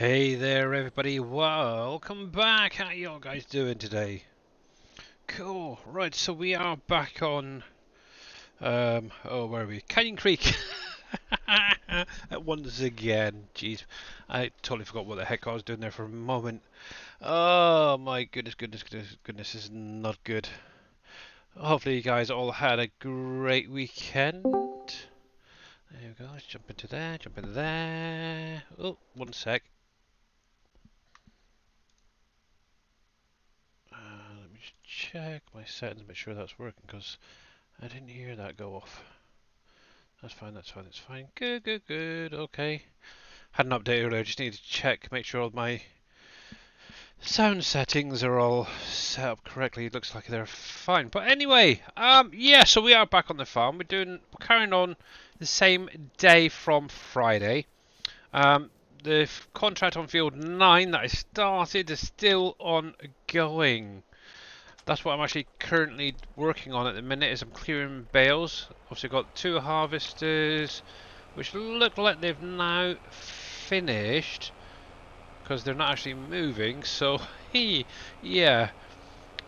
Hey there, everybody. Welcome back. How you all guys doing today? Cool. Right, so we are back on. Where are we? Canyon Creek. Once again. Jeez, I totally forgot what the heck I was doing there for a moment. Oh my goodness, this is not good. Hopefully, you guys all had a great weekend. There we go. Let's jump into there. Jump into there. Oh, one sec. Let me just check my settings, make sure that's working, because I didn't hear that go off. That's fine, that's fine, that's fine. Good. Okay. Had an update earlier, just need to check, make sure all my sound settings are all set up correctly. It looks like they're fine. But anyway, yeah, so we are back on the farm. We're carrying on the same day from Friday. The contract on field 9 that I started is still ongoing. That's what I'm actually currently working on at the minute. Is I'm clearing bales. Obviously, got 2 harvesters, which look like they've now finished because they're not actually moving. So, yeah.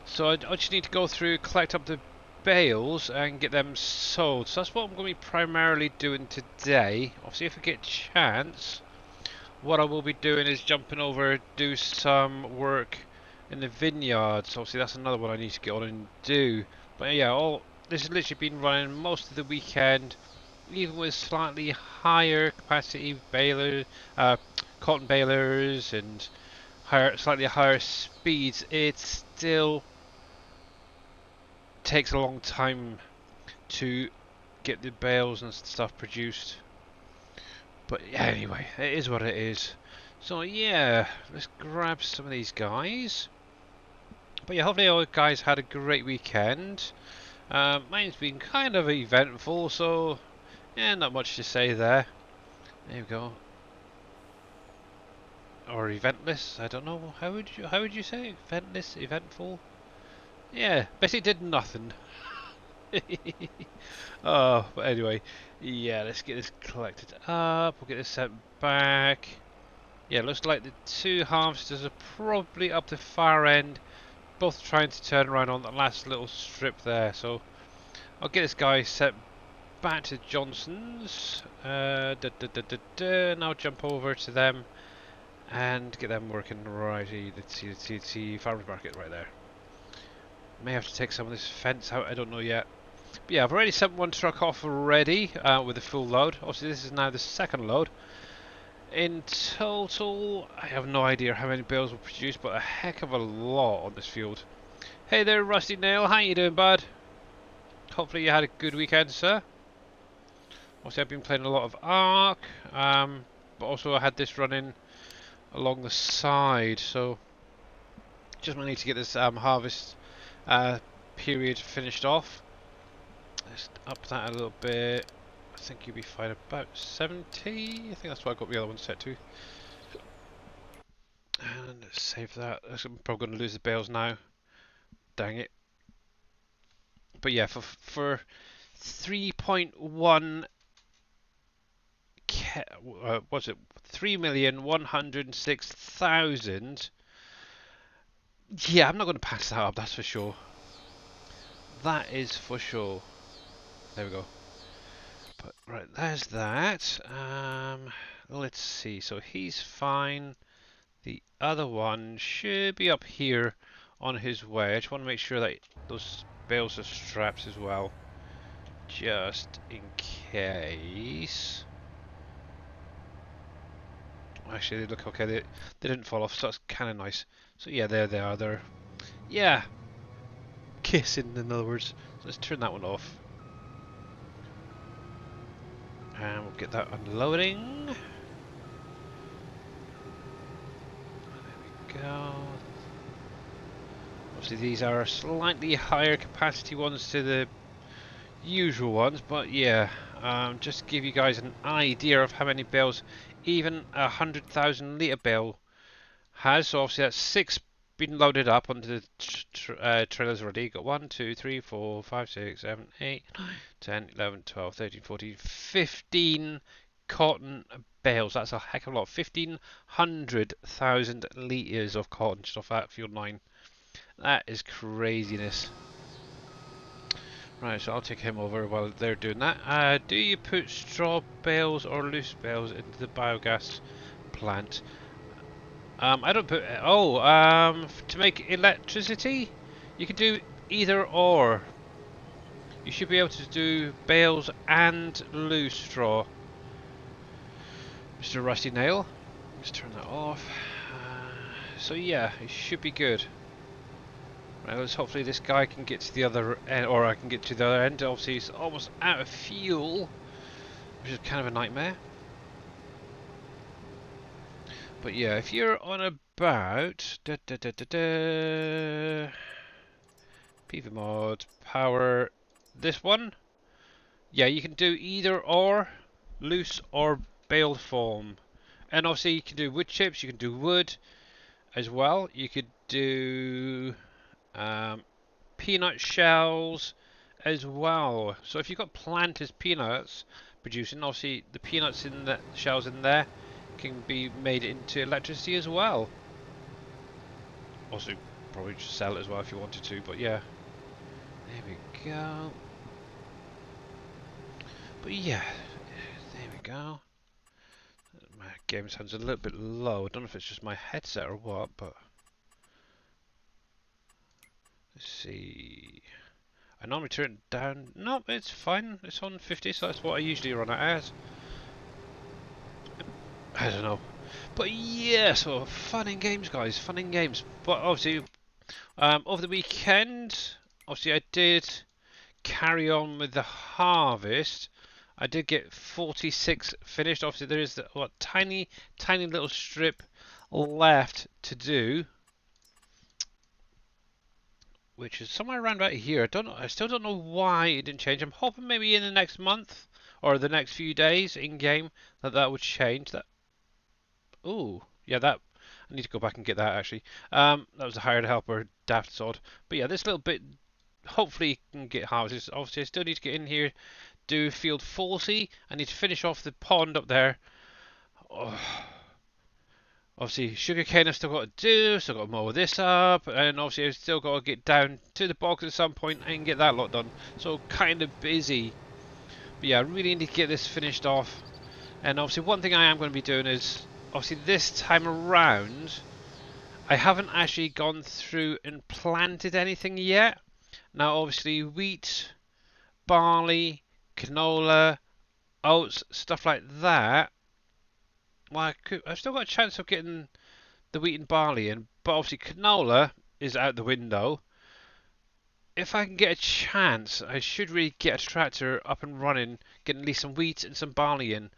So I just need to go through, collect up the bales, and get them sold. So that's what I'm going to be primarily doing today. Obviously, if I get a chance, what I will be doing is jumping over, do some work in the vineyards. Obviously, that's another one I need to get on and do. But yeah, this has literally been running most of the weekend, even with slightly higher capacity balers, cotton balers, and slightly higher speeds. It still takes a long time to get the bales and stuff produced. But yeah, anyway, it is what it is. So yeah, let's grab some of these guys. But yeah, hopefully all you guys had a great weekend. Mine's been kind of eventful, so yeah, not much to say there. There we go. Or eventless, I don't know. How would you say? Eventless, eventful? Yeah, basically did nothing. Oh, but anyway, yeah, let's get this collected up. We'll get this sent back. Yeah, looks like the 2 harvesters are probably up the far end, both trying to turn around on the last little strip there. So I'll get this guy set back to Johnson's. And I'll jump over to them and get them working. Righty, let's see, farmers market right there. May have to take some of this fence out, I don't know yet. But yeah, I've already sent one truck off already with a full load. Obviously, this is now the second load. In total, I have no idea how many bales will produce, but a heck of a lot on this field. Hey there, Rusty Nail. How you doing, bud? Hopefully you had a good weekend, sir. Obviously, I've been playing a lot of Ark, but also I had this running along the side, so just need to get this harvest period finished off. Let's up that a little bit. I think you'll be fine about 70. I think that's what I got the other one set to. And let's save that. I'm probably going to lose the bales now. Dang it. But yeah, for 3.1 was it 3,106,000? Yeah, I'm not going to pass that up. That's for sure. That is for sure. There we go. But right, there's that. Let's see. So he's fine. The other one should be up here on his way. I just want to make sure that those bales are straps as well, just in case. Actually, they look okay. They didn't fall off, so that's kind of nice. So yeah, there they are. They're kissing, in other words. So let's turn that one off, and we'll get that unloading. There we go. Obviously, these are slightly higher capacity ones to the usual ones, but yeah, just to give you guys an idea of how many bales even a 100,000 litre bale has. So obviously that's 6 been loaded up onto the trailers already. Got 1, 2, 3, 4, 5, 6, 7, 8, 9, 10, 11, 12, 13, 14, 15 cotton bales. That's a heck of a lot. 1,500,000 litres of cotton just off that field 9. That is craziness. Right, so I'll take him over while they're doing that. Do you put straw bales or loose bales into the biogas plant? I don't put... to make electricity, you can do either or. You should be able to do bales and loose straw. Mr. Rusty Nail. Let's turn that off. So yeah, it should be good. Right, let's hopefully this guy can get to the other end, or I can get to the other end. Obviously he's almost out of fuel, which is kind of a nightmare. But yeah, if you're on about PV mod power this one, yeah, you can do either or, loose or baled form. And obviously you can do wood chips, you can do wood as well. You could do peanut shells as well. So if you've got planted peanuts producing, obviously the peanuts in the shells in there can be made into electricity as well. Also, probably just sell it as well if you wanted to, but yeah. There we go. But yeah, there we go. My game sounds a little bit low. I don't know if it's just my headset or what, but let's see. I normally turn it down. No, it's fine. It's on 50, so that's what I usually run it as. I don't know. But yeah, so fun and games, guys. Fun and games. But obviously, over the weekend, obviously I did carry on with the harvest. I did get 46 finished. Obviously, there is what tiny little strip left to do, which is somewhere around about here. I still don't know why it didn't change. I'm hoping maybe in the next month or the next few days in game that would change. That. Ooh, yeah, that. I need to go back and get that actually. That was a hired helper, daft sod. But yeah, this little bit hopefully can get harvested. Obviously, I still need to get in here, do field 40. I need to finish off the pond up there. Oh. Obviously, sugarcane I've still got to do, still got to mow this up, and obviously I've still got to get down to the box at some point and get that lot done. So kind of busy. But yeah, I really need to get this finished off. And obviously one thing I am going to be doing is, obviously this time around, I haven't actually gone through and planted anything yet. Now obviously wheat, barley, canola, oats, stuff like that. Well, I've still got a chance of getting the wheat and barley in, but obviously canola is out the window. If I can get a chance, I should really get a tractor up and running, getting at least some wheat and some barley in.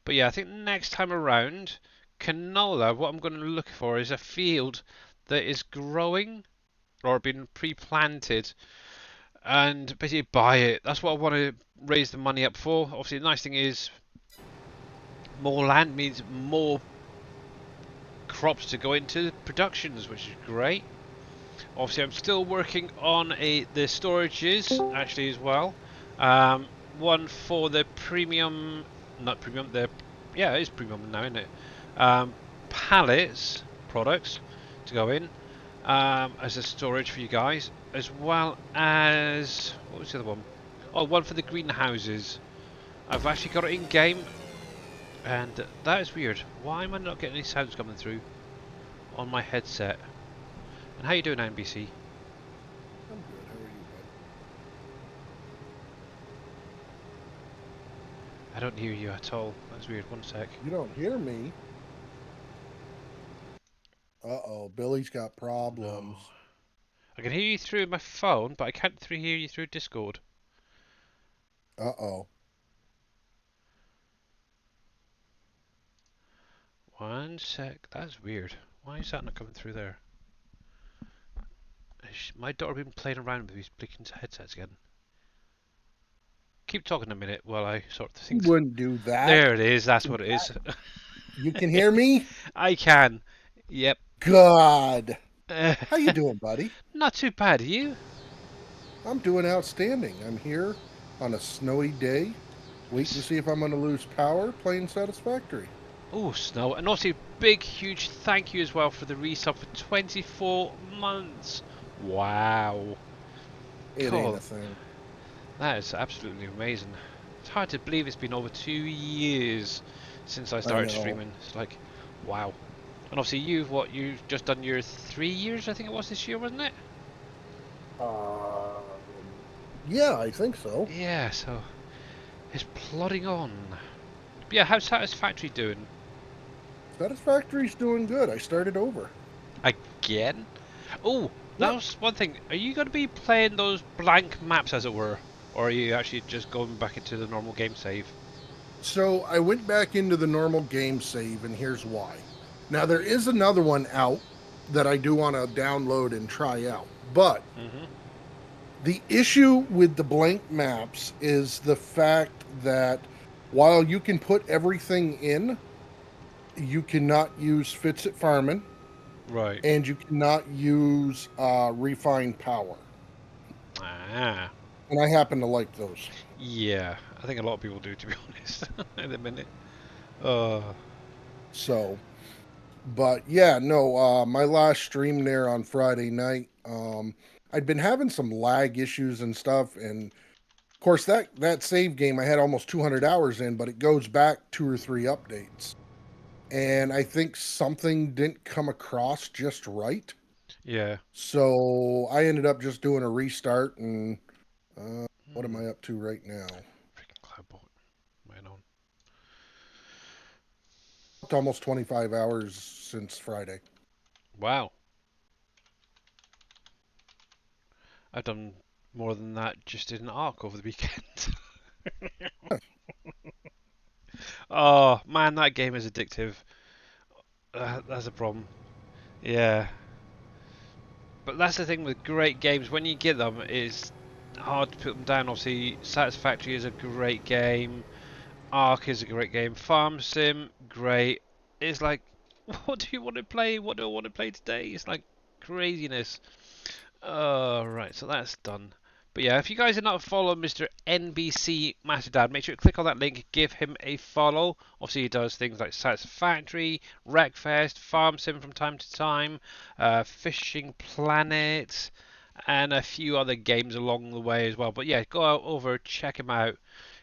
But yeah, I think next time around, canola, what I'm going to look for is a field that is growing or been pre-planted, and basically buy it. That's what I want to raise the money up for. Obviously, the nice thing is more land means more crops to go into productions, which is great. Obviously, I'm still working on the storages actually as well. One for the premium, not premium. Yeah, it is premium now, isn't it? Pallets products to go in as a storage for you guys, as well as what was the other one? Oh, one for the greenhouses. I've actually got it in game. And that is weird. Why am I not getting any sounds coming through on my headset? And how you doing, NBC? I'm good. How are you, I don't hear you at all. That's weird. One sec. bud? You don't hear me? Uh-oh, Billy's got problems. No. I can hear you through my phone, but I can't hear you through Discord. Uh-oh. One sec. That's weird. Why is that not coming through there? My daughter been playing around with these blinking headsets again. Keep talking a minute while I sort the things. You wouldn't do that. There it is. That's what it is. You can hear me? I can. Yep. God. How you doing, buddy? Not too bad. Are you? I'm doing outstanding. I'm here on a snowy day, waiting to see if I'm going to lose power, playing Satisfactory. Oh, Snow. And also, big, huge thank you as well for the resub for 24 months. Wow. It ain't God, a thing. that is absolutely amazing. It's hard to believe it's been over 2 years since I I started know. streaming. It's like, wow. And obviously, you've just done your 3 years, I think it was this year, wasn't it? Yeah, I think so. Yeah, so it's plodding on. But yeah, how's Satisfactory doing? Satisfactory's doing good. I started over. Again? Oh, that Yep. was one thing. Are you going to be playing those blank maps, as it were? Or are you actually just going back into the normal game save? So I went back into the normal game save, and here's why. Now, there is another one out that I do want to download and try out. But Hmm. the issue with the blank maps is the fact that while you can put everything in, you cannot use Fits at Farming Right. and you cannot use refined power. Ah. And I happen to like those. Yeah, I think a lot of people do, to be honest, at the minute. Uh, So, but yeah, no, my last stream there on Friday night, I'd been having some lag issues and stuff. And of course, that save game, I had almost 200 hours in, but it goes back 2 or 3 updates. And I think something didn't come across just right. yeah. So I ended up just doing a restart. And what am Hmm. I up to right now? Freaking Cloudbolt. Right on. It's almost 25 hours since Friday. Wow. I've done more than that just in Ark over the weekend. Oh, man, that game is addictive. That's a problem. Yeah. But that's the thing with great games. When you get them, it's hard to put them down. Obviously, Satisfactory is a great game. Ark is a great game. Farm Sim, great. It's like, what do you want to play? What do I want to play today? It's like craziness. Right, so that's done. But yeah, if you guys are not following Mr. NBC Master Dad, make sure to click on that link, give him a follow. Obviously, he does things like Satisfactory, Wreckfest, Farm Sim from time to time, Fishing Planet, and a few other games along the way as well. But yeah, go out over, check him out.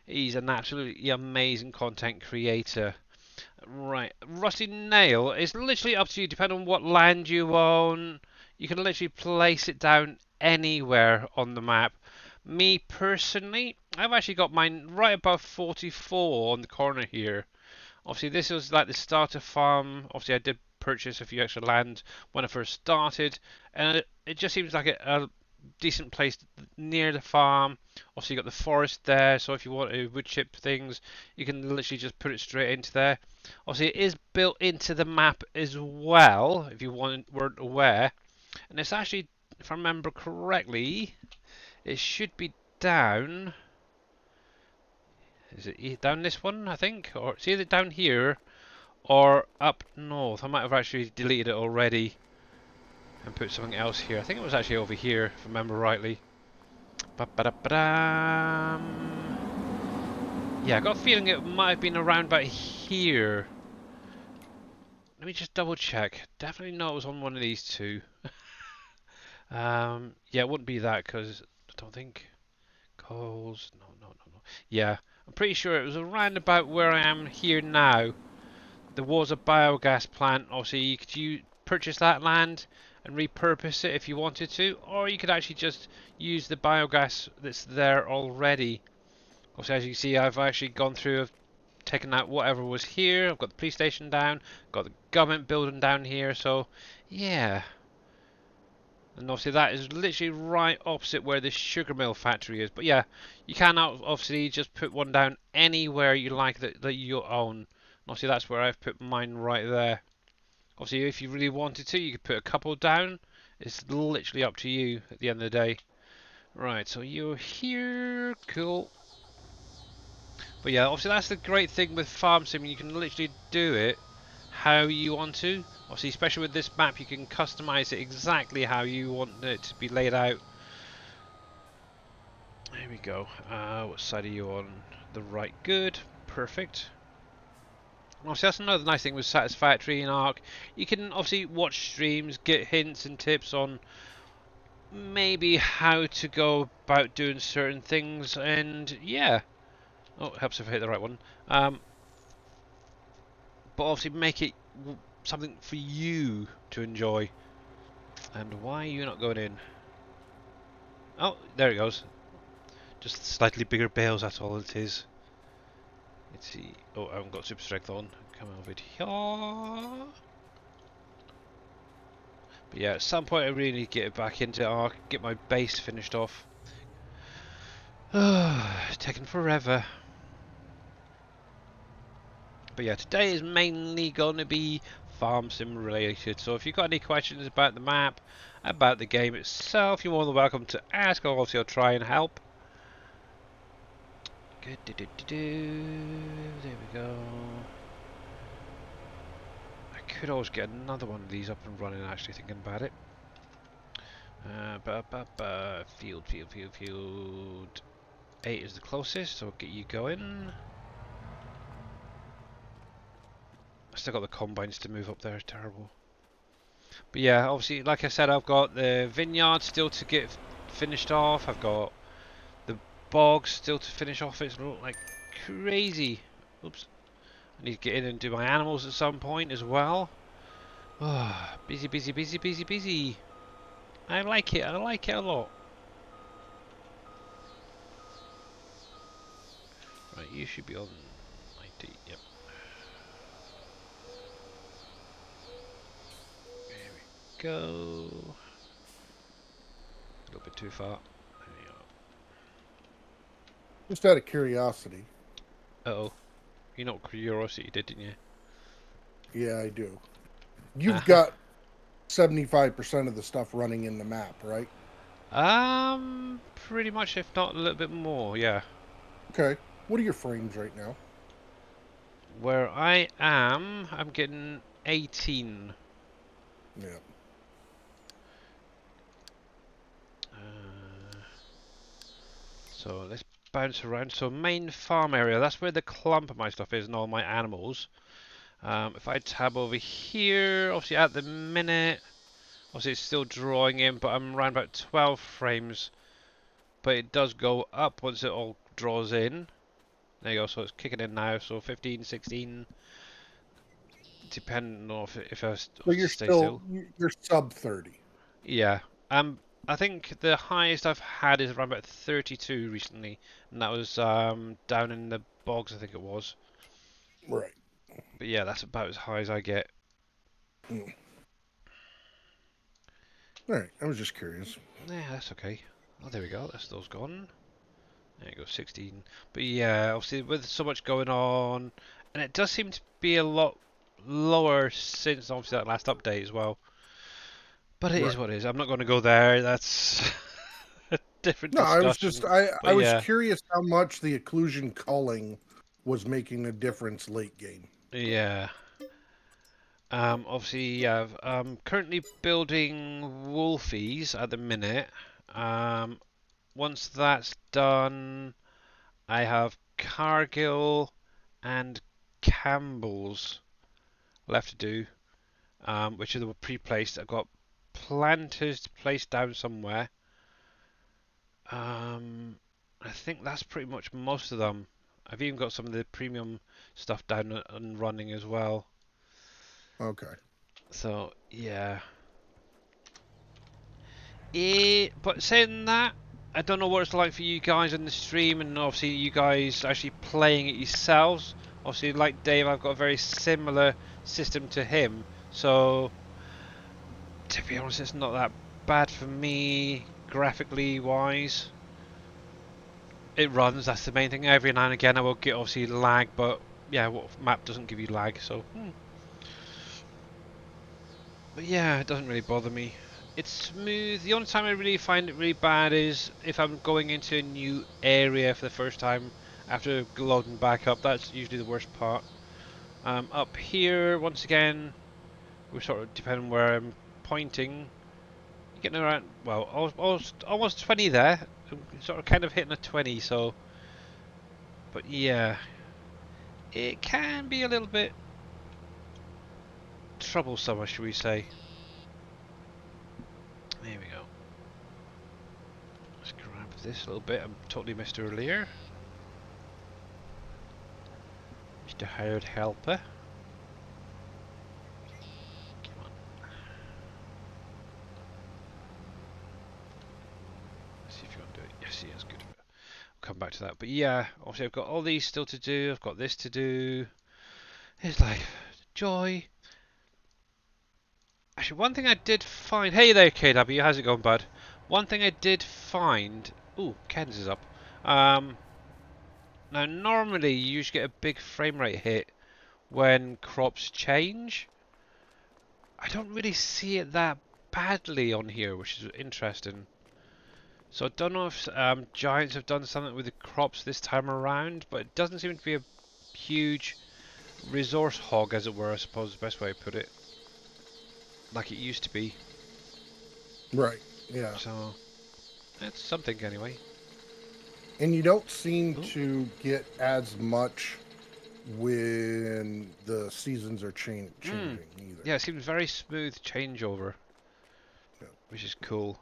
He's an absolutely amazing content creator. Right, Rusty Nail is literally up to you, depending on what land you own. You can literally place it down anywhere on the map. Me personally, I've actually got mine right above 44 on the corner here. Obviously, this was like the starter farm. Obviously, I did purchase a few extra land when I first started, and it just seems like a decent place near the farm. Obviously, you got the forest there, so if you want to wood chip things, you can literally just put it straight into there. Obviously, it is built into the map as well, if you weren't aware, and it's actually, if I remember correctly, it should be down. Is it down this one? I think, or it's either down here or up north. I might have actually deleted it already and put something else here. I think it was actually over here, if I remember rightly. Ba-ba-da-ba-dam. Yeah, I got a feeling it might have been around about here. Let me just double check. Definitely know it was on one of these two. Yeah, it wouldn't be that because I don't think coals. No, no, no, no. Yeah, I'm pretty sure it was around about where I am here now. There was a biogas plant. Obviously, you could purchase that land and repurpose it if you wanted to, or you could actually just use the biogas that's there already. Obviously, as you can see, I've actually gone through, I've taken out whatever was here. I've got the police station down, got the government building down here. So, yeah. And obviously that is literally right opposite where the sugar mill factory is. But yeah, you can obviously just put one down anywhere you like that you own. And obviously that's where I've put mine right there. Obviously if you really wanted to, you could put a couple down. It's literally up to you at the end of the day. Right, so you're here, cool. But yeah, obviously that's the great thing with Farm Sim. You can literally do it how you want to. Obviously, especially with this map, you can customize it exactly how you want it to be laid out. Here we go. What side are you on? The right. Good. Perfect. Obviously, that's another nice thing with Satisfactory and Arc. You can obviously watch streams, get hints and tips on maybe how to go about doing certain things, and yeah. Oh, it helps if I hit the right one. But obviously make it something for you to enjoy. And why are you not going in? Oh, there it goes. Just slightly bigger bales, that's all it is. Let's see. Oh, I haven't got super strength on. Come over here. But yeah, at some point I really need to get back into Arc, get my base finished off. It's taken forever. But yeah, today is mainly going to be farm sim related. So if you've got any questions about the map, about the game itself, you're more than welcome to ask. Obviously, I'll try and help. Good. There we go. I could always get another one of these up and running, actually, thinking about it. Field. 8 is the closest, so I'll get you going. I still got the combines to move up there, terrible. But yeah, obviously, like I said, I've got the vineyard still to get finished off. I've got the bog still to finish off. It's like crazy. Oops. I need to get in and do my animals at some point as well. Oh, busy. I like it a lot. Right, you should be on 90, yep. There we go. A little bit too far. There we Just out of curiosity. go. Uh-oh. You know what curiosity did, didn't you? Yeah, I do. You've Uh-huh. got 75% of the stuff running in the map, right? Pretty much, if not a little bit more, yeah. Okay. What are your frames right now? Where I am, I'm getting 18. Yeah. Uh, so let's bounce around. So main farm area, that's where the clump of my stuff is and all my animals. If I tab over here, obviously at the minute, obviously it's still drawing in, but I'm around about 12 frames. But it does go up once it all draws in. There you go, so it's kicking in now, so 15, 16, depending on if I So you're stay still still. you're sub 30. Yeah. I think the highest I've had is around about 32 recently, and that was down in the bogs, I think it was. Right. But yeah, that's about as high as I get. Mm. All right. I was just curious. Yeah, that's okay. Oh, there we go. That's those gone. There you go, 16. But yeah, obviously with so much going on, and it does seem to be a lot lower since obviously that last update as well. But it is Right. what it is. I'm not going to go there. That's a different No, I was just discussion. I But was yeah, curious how much the occlusion culling was making a difference late game. yeah. Obviously, yeah. I'm currently building Wolfies at the minute. Um, once that's done, I have Cargill and Campbell's left to do, which are the pre-placed. I've got planters placed down somewhere. I think that's pretty much most of them. I've even got some of the premium stuff down and running as well. Okay. So yeah. But saying that, I don't know what it's like for you guys on the stream, and obviously you guys actually playing it yourselves. Obviously, like Dave, I've got a very similar system to him. So to be honest, it's not that bad for me graphically wise. It runs, that's the main thing. Every now and again I will get obviously lag, but yeah, what map doesn't give you lag, so But yeah, it doesn't really bother me. It's smooth. The only time I really find it really bad is if I'm going into a new area for the first time after loading back up. That's usually the worst part. Up here, once again, we're sort of depending where I'm pointing. You're getting around, well, almost 20 there. I'm sort of kind of hitting a 20, so. But yeah, it can be a little bit. troublesome, should we say. There we go. Let's grab this a little bit. I totally missed earlier. Mr. Hired Helper. Come on. Let's see if you want to do it. Yes, he is. Good. We'll come back to that. But yeah, obviously I've got all these still to do. I've got this to do. It's life. Joy. Actually, one thing I did find... Hey there, KW. How's it going, bud? One thing I did find... Ooh, Ken's is up. Now, normally you usually get a big frame rate hit when crops change. I don't really see it that badly on here, which is interesting. So I don't know if Giants have done something with the crops this time around, but it doesn't seem to be a huge resource hog, as it were, I suppose is the best way to put it. Like it used to be. Right. Yeah. So, that's something anyway. And you don't seem Ooh. to get as much when the seasons are changing either. Yeah, it seems very smooth changeover, Yeah. which is cool.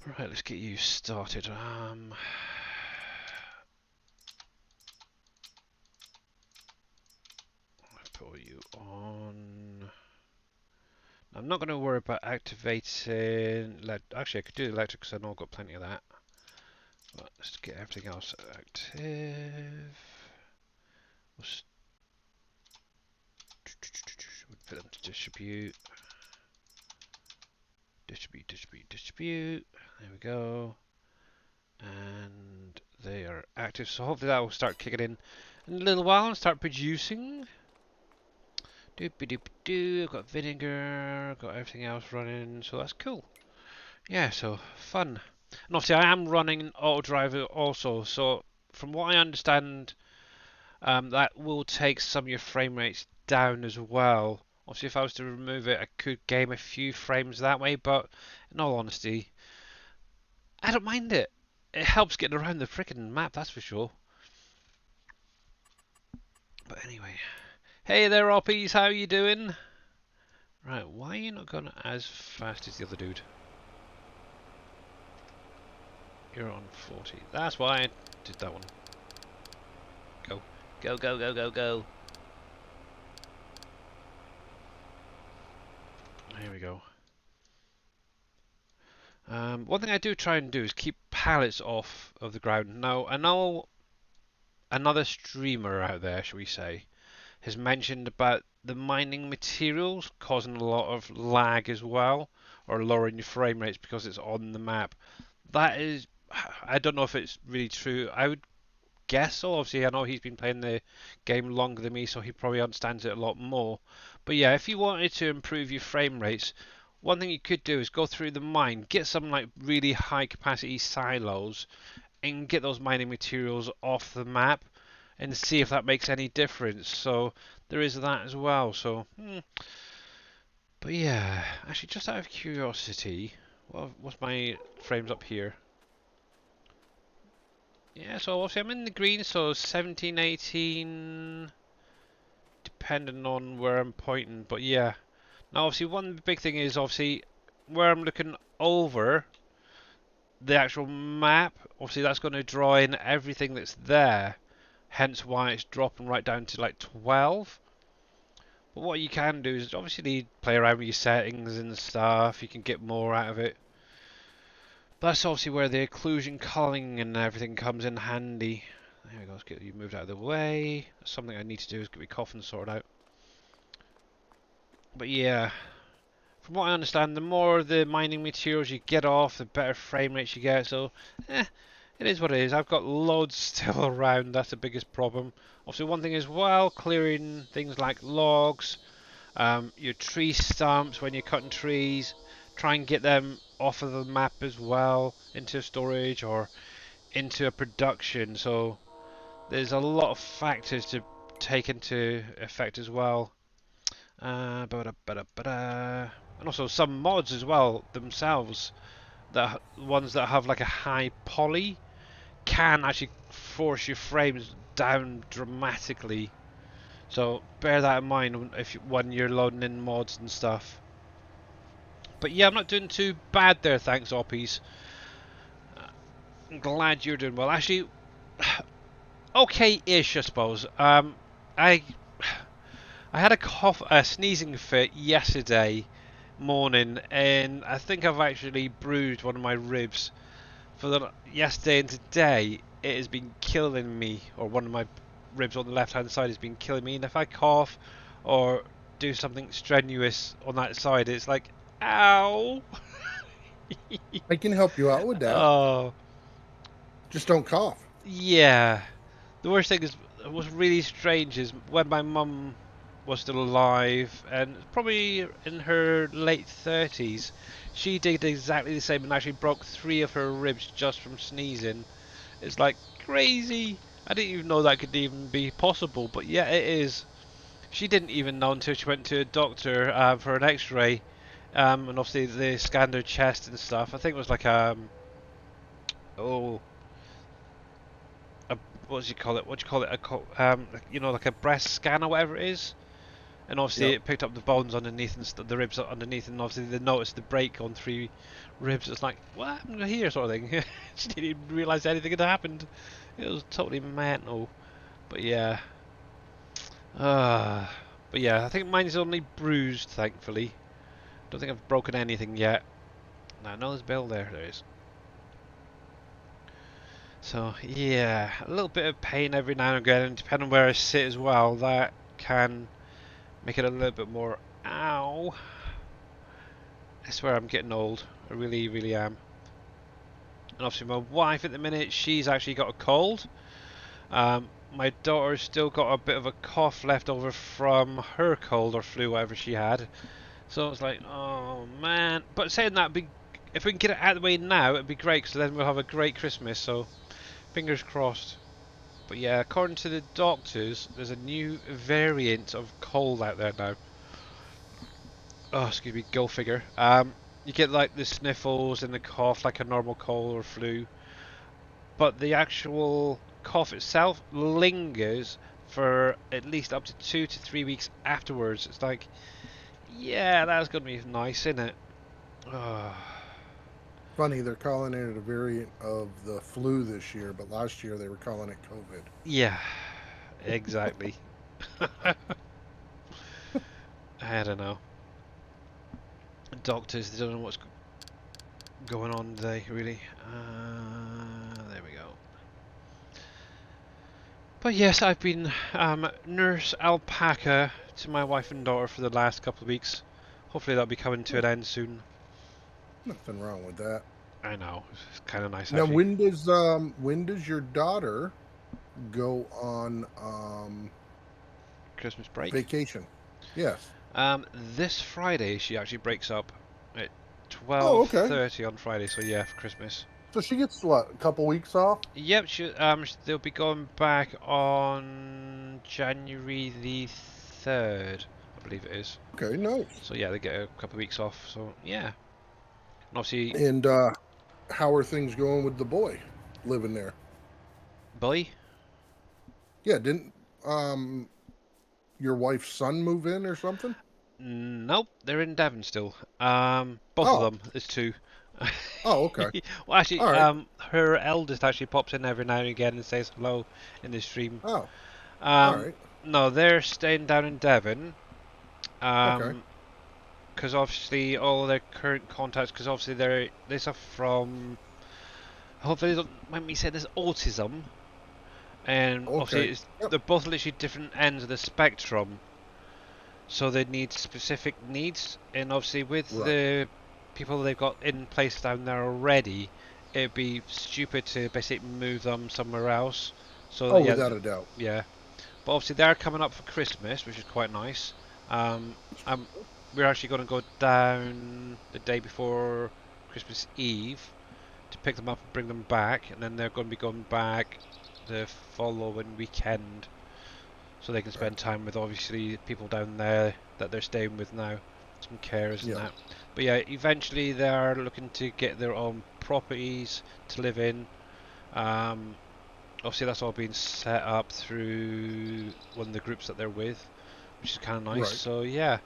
Right, let's get you started. Put you on. I'm not going to worry about activating. Actually, I could do electric because I know I've got plenty of that. But let's get everything else active. For them to distribute. Distribute. There we go. And they are active, so hopefully that will start kicking in a little while and start producing. Doopy-doopy-doo, I've got vinegar, got everything else running, so that's cool. Yeah, so fun. And obviously I am running auto driver also, so from what I understand, that will take some of your frame rates down as well. Obviously if I was to remove it, I could gain a few frames that way, but in all honesty, I don't mind it. It helps getting around the freaking map, that's for sure. But anyway, hey there, Oppies, how you doing? Right, why are you not going as fast as the other dude? You're on 40. That's why I did that one. Go. Go, go, go, go, go. Here we go. One thing I do try and do is keep pallets off of the ground. Now, I know another streamer out there, shall we say, has mentioned about the mining materials causing a lot of lag as well, or lowering your frame rates because it's on the map. That is, I don't know if it's really true. I would guess so. Obviously, I know he's been playing the game longer than me, so he probably understands it a lot more. But yeah, if you wanted to improve your frame rates, one thing you could do is go through the mine, get some like really high capacity silos, and get those mining materials off the map, and see if that makes any difference. So there is that as well. So, but yeah, actually, just out of curiosity, what's my frames up here? Yeah, so obviously I'm in the green, so 17, 18, depending on where I'm pointing. But yeah, now obviously one big thing is obviously where I'm looking over the actual map. Obviously that's going to draw in everything that's there, hence why it's dropping right down to like 12. But what you can do is obviously play around with your settings and stuff. You can get more out of it. But that's obviously where the occlusion culling and everything comes in handy. There we go, let's get you moved out of the way. That's something I need to do is get my coffin sorted out. But yeah, from what I understand, the more the mining materials you get off, the better frame rates you get. So, it is what it is. I've got loads still around, that's the biggest problem. Obviously one thing as well, clearing things like logs, your tree stumps when you're cutting trees, try and get them off of the map as well, into storage or into a production. So there's a lot of factors to take into effect as well. And also some mods as well themselves, that ones that have like a high poly, can actually force your frames down dramatically. So bear that in mind when you're loading in mods and stuff. But yeah, I'm not doing too bad there, thanks, Oppies. I'm glad you're doing well. Actually, okay-ish, I suppose. I I had a sneezing fit yesterday morning, and I think I've actually bruised one of my ribs. For the yesterday and today, it has been killing me, or one of my ribs on the left-hand side has been killing me. And if I cough or do something strenuous on that side, it's like, ow. I can help you out with that. Oh, Just don't cough. yeah. The worst thing is, what's really strange is when my mum was still alive and probably in her late 30s, she did exactly the same and actually broke 3 of her ribs just from sneezing. It's like crazy. I didn't even know that could even be possible, but yeah, it is. She didn't even know until she went to a doctor for an X-ray, and obviously they scanned her chest and stuff. I think it was like oh, a, what do you call it? What do you call it? Like a breast scan or whatever it is. And obviously Yep. it picked up the bones underneath and the ribs underneath, and obviously they noticed the break on 3 ribs. It's like, what happened here, sort of thing. She didn't even realise anything had happened. It was totally mental. But yeah, uh, but yeah, I think mine's only bruised, thankfully. Don't think I've broken anything yet. No, there's Bill there. There is. So yeah, a little bit of pain every now and again, and depending on where I sit as well, that can make it a little bit more. Ow! I swear I'm getting old. I really, really am. And obviously my wife at the minute, she's actually got a cold. My daughter's still got a bit of a cough left over from her cold or flu, whatever she had. So it's like, oh man. But saying that, if we can get it out of the way now, it'd be great, because then we'll have a great Christmas. So fingers crossed. But yeah, according to the doctors, there's a new variant of cold out there now. Oh, excuse me, go figure. You get like the sniffles and the cough like a normal cold or flu, but the actual cough itself lingers for at least up to 2 to 3 weeks afterwards. It's like, yeah, that's gonna be nice, isn't it? Oh, Funny, they're calling it a variant of the flu this year, but last year they were calling it COVID. yeah, exactly. I don't know. Doctors, they don't know what's going on today, really. There we go. But yes, I've been nurse alpaca to my wife and daughter for the last couple of weeks. Hopefully that'll be coming to Yeah, an end soon. nothing wrong with that. I know, it's kind of nice Now, actually. when does your daughter go on Christmas break. vacation? Yes. This Friday she actually breaks up at Oh, okay. 12:30 on Friday. So yeah, for Christmas. So she gets what, a couple weeks off? Yep, they'll be going back on January the 3rd, I believe it is. Okay, nice. So yeah, they get a couple of weeks off. So yeah, and obviously, And how are things going with the boy living there? boy. Yeah, didn't um your wife's son move in or something? Nope, they're in Devon still. Both of Oh, them. There's two. oh, okay. Well, actually, All right. her eldest actually pops in every now and again and says hello in the stream. Oh, all Um, right. no, they're staying down in Devon. Okay. Um, because obviously all their current contacts, because obviously they suffer from. Hopefully, they don't mind me saying this, autism, and obviously Okay. Yep. they're both literally different ends of the spectrum. So they need specific needs, and obviously with Right. the people they've got in place down there already, it'd be stupid to basically move them somewhere else. So that, Oh, yeah, without a doubt. yeah. But obviously they're coming up for Christmas, which is quite nice. I'm we're actually going to go down the day before Christmas Eve to pick them up and bring them back, and then they're going to be going back the following weekend so they can Right. spend time with obviously people down there that they're staying with now, some carers and Yeah. that. But yeah, eventually they are looking to get their own properties to live in. Um, Obviously, that's all been set up through one of the groups that they're with, which is kind of nice. Right. So yeah.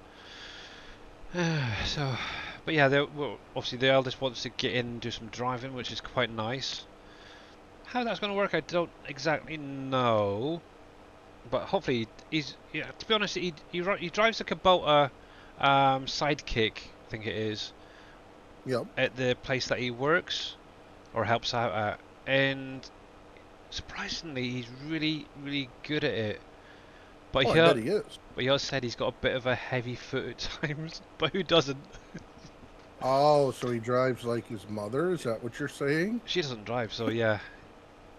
So, but yeah, well, obviously the eldest wants to get in and do some driving, which is quite nice. How that's going to work, I don't exactly know, but hopefully he's. Yeah, to be honest, he drives a Kubota Sidekick, I think it is, Yep. at the place that he works or helps out at, and surprisingly, he's really, really good at it. But Oh, I bet he is. but he also said he's got a bit of a heavy foot at times. But who doesn't? Oh, so he drives like his mother? Is that what you're saying? She doesn't drive, so yeah,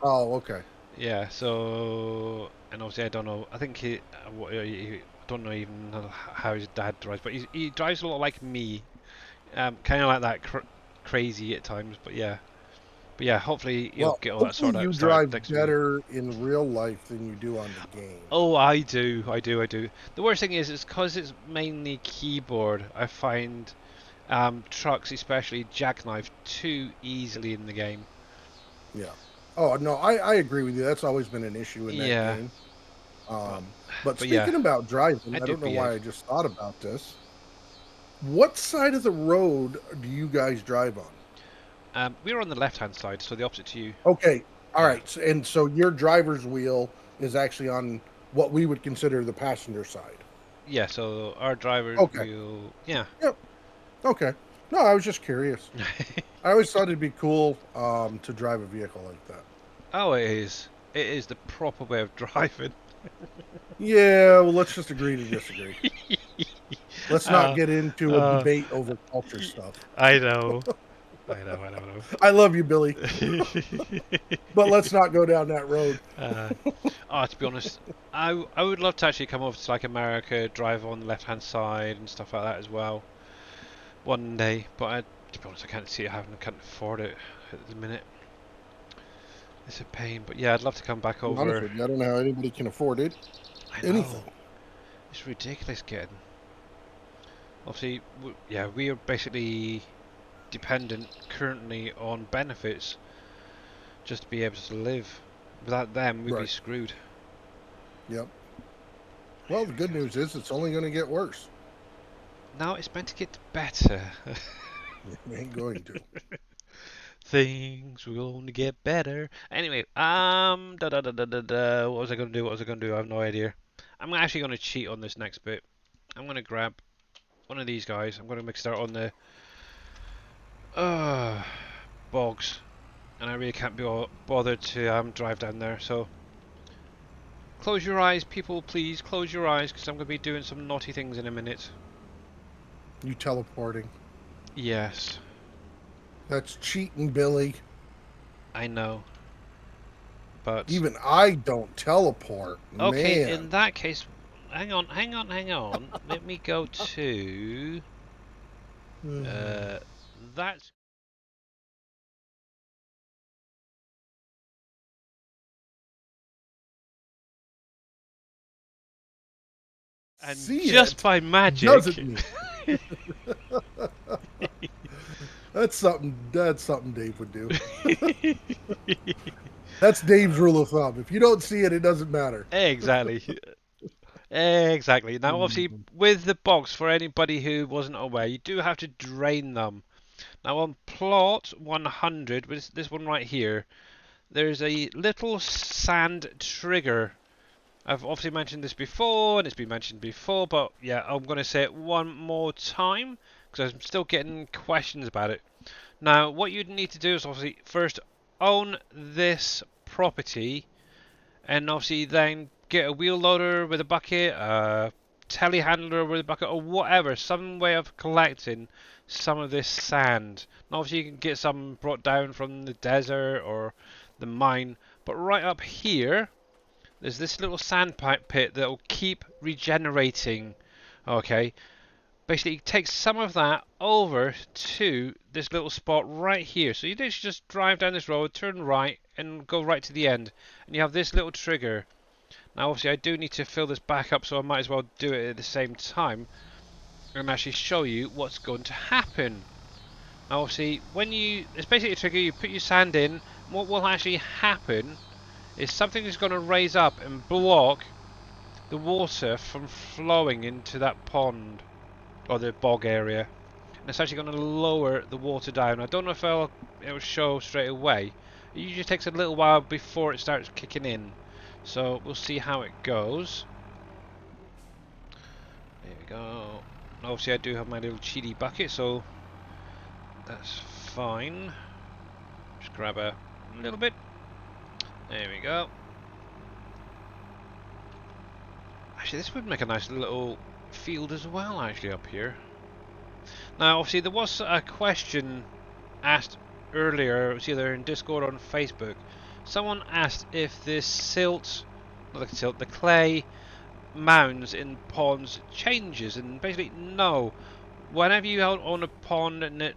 Oh, okay. yeah. So and obviously I don't know. I think I don't know even how his dad drives, but he drives a lot like me, kind of like that crazy at times. But yeah. Hopefully he'll Well, get all that hopefully sorted out you and start drive next week. better in real life than you do on the game. Oh, I do, I do, I do. The worst thing is because it's mainly keyboard. I find trucks, especially jackknife, too easily in the game. Yeah. Oh, no, I agree with you. That's always been an issue in that Yeah, game. but But but yeah, speaking about driving, I I do don't know behave. why I just thought about this. What side of the road do you guys drive on? We're on the left-hand side, so the opposite to you. Okay. All Yeah, right. And so your driver's wheel is actually on what we would consider the passenger side. yeah. So our drivers Okay. will, yeah. Yep. Okay. No, I was just curious. I always thought it'd be cool to drive a vehicle like that. Oh, it is. It is the proper way of driving. Yeah, well, let's just agree to disagree. Let's not uh, get into a uh, debate over culture stuff. I know. I know. I know. I love you, Billy, I but know. let's not go down that road. uh, oh, to be honest, I would love to actually come over to like America, drive on the left-hand side and stuff like that as well one day. But to be honest, I can't see it happening. I can't afford it at the minute. It's a pain. But yeah, I'd love to come back To be honest over. with you, I don't know how anybody can afford it. I know. Anything. It's ridiculous getting. Obviously, yeah, we are basically dependent currently on benefits just to be able to live. Without them, we'd be Right. screwed. Yep. Here Well, the we good go. news is it's only going to get worse. Now it's meant to get better. It ain't going to. Things will only get better. Anyway, what was I gonna do? What was I gonna do? I have no idea. I'm actually gonna cheat on this next bit. I'm gonna grab one of these guys. I'm gonna mix it out on the uh, bogs, and I really can't be bothered to drive down there. So close your eyes, people, please. Close your eyes, because I'm gonna be doing some naughty things in a minute. You teleporting. Yes, That's cheating, Billy. I know, but Even I don't teleport. okay. Man. In that case, hang on, hang on, hang on. Let me go to uh, that's and See just it by doesn't magic. mean. That's something Dave would do. That's Dave's rule of thumb. If you don't see it, it doesn't matter. Exactly. Exactly. Now, obviously, Mhm. with the box, for anybody who wasn't aware, you do have to drain them. Now, on plot 100, with this one right here, there's a little sand trigger. I've obviously mentioned this before, and it's been mentioned before, but yeah, I'm going to say it one more time because I'm still getting questions about it. Now, what you need to do is obviously first own this property, and obviously then get a wheel loader with a bucket, a telehandler with a bucket, or whatever, some way of collecting some of this sand. Now, obviously, you can get some brought down from the desert or the mine, but right up here, there's this little sand pit that will keep regenerating. Okay, basically take some of that over to this little spot right here. So you just drive down this road, turn right, and go right to the end. And you have this little trigger. Now, obviously, I do need to fill this back up, so I might as well do it at the same time and actually show you what's going to happen. Now, obviously, it's basically a trigger, you put your sand in, what will actually happen is something is going to raise up and block the water from flowing into that pond or the bog area. And it's actually going to lower the water down. I don't know if it'll show straight away. It usually takes a little while before it starts kicking in. So we'll see how it goes. There we go. Obviously I do have my little cheaty bucket, so that's fine. Just grab a little bit. There we go. Actually, this would make a nice little field as well, actually, up here. Now, obviously, there was a question asked earlier, it was either in Discord or on Facebook. Someone asked if the silt, not the silt, the clay mounds in ponds changes, and basically, no. Whenever you own a pond and it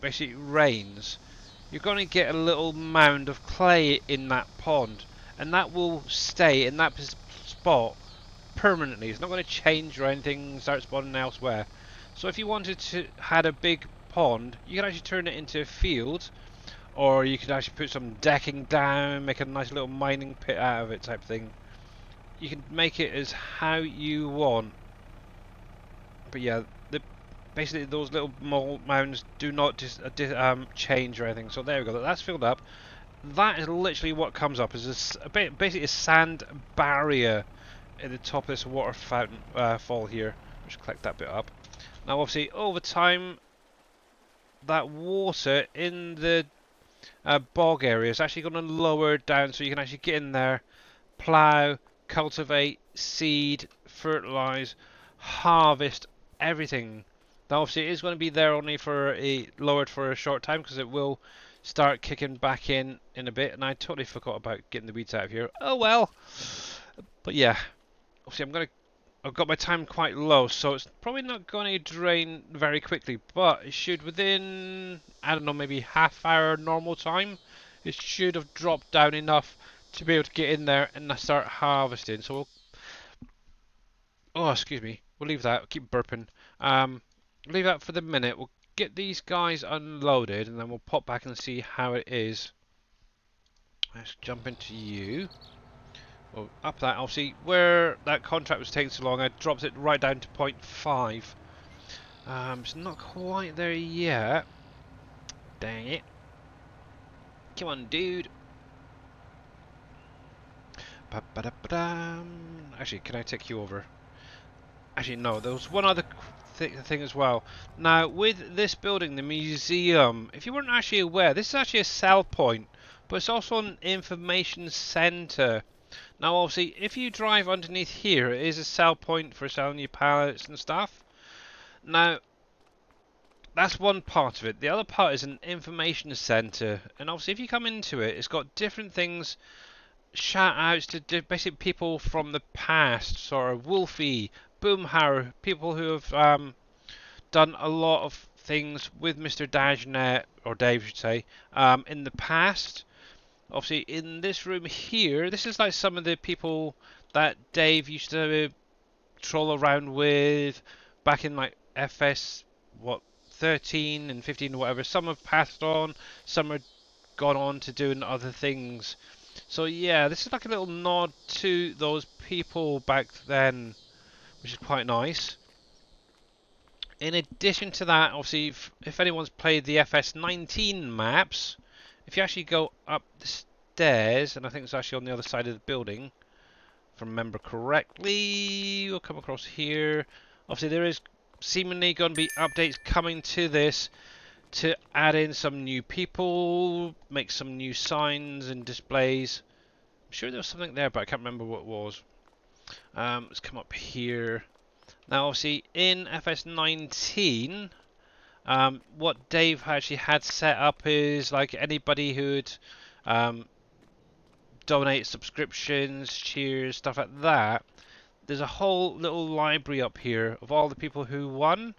basically rains, you're going to get a little mound of clay in that pond, and that will stay in that spot permanently. It's not going to change or anything, start spawning elsewhere. So if you wanted to had a big pond, you could actually turn it into a field, or you could actually put some decking down, make a nice little mining pit out of it type thing. You can make it as how you want. But yeah, basically those little mounds do not change or anything. So there we go, that's filled up. That is literally what comes up, is basically a sand barrier at the top of this water fountain fall here. Just collect that bit up. Now obviously over time that water in the bog area is actually going to lower down, so you can actually get in there, plough, cultivate, seed, fertilise, harvest, everything. Now obviously it is going to be there only for lowered for a short time, because it will start kicking back in a bit, and I totally forgot about getting the weeds out of here. Oh well. But yeah, obviously I've got my time quite low, so it's probably not going to drain very quickly, but it should within, I don't know, maybe half hour normal time, it should have dropped down enough to be able to get in there and start harvesting. So oh, excuse me, we'll leave that. I'll keep burping. Leave that for the minute. We'll get these guys unloaded, and then we'll pop back and see how it is. Let's jump into you. Well, up that, obviously, where that contract was taking so long, I dropped it right down to 0.5. It's not quite there yet. Dang it. Come on, dude. Actually, can I take you over? Actually, no, there was one other thing as well. Now, with this building, the museum, if you weren't actually aware, this is actually a sell point, but it's also an information centre. Now obviously if you drive underneath here, it is a sell point for selling your pallets and stuff. Now that's one part of it. The other part is an information centre, and obviously if you come into it, it's got different things, shout outs to basically people from the past, sort of Wolfie, Boomhauer, people who have done a lot of things with Mr. Dajnet, or Dave should say, in the past. Obviously in this room here, this is like some of the people that Dave used to troll around with back in like FS 13 and 15 or whatever. Some have passed on, some are gone on to doing other things. So yeah, this is like a little nod to those people back then, which is quite nice. In addition to that, obviously if anyone's played the FS19 maps, if you actually go up the stairs, and I think it's actually on the other side of the building, if I remember correctly, you'll come across here. Obviously there is seemingly going to be updates coming to this to add in some new people, make some new signs and displays. I'm sure there was something there, but I can't remember what it was. Let's come up here. Now obviously in FS19, what Dave actually had set up is like anybody who'd donate subscriptions, cheers, stuff like that. There's a whole little library up here of all the people who won.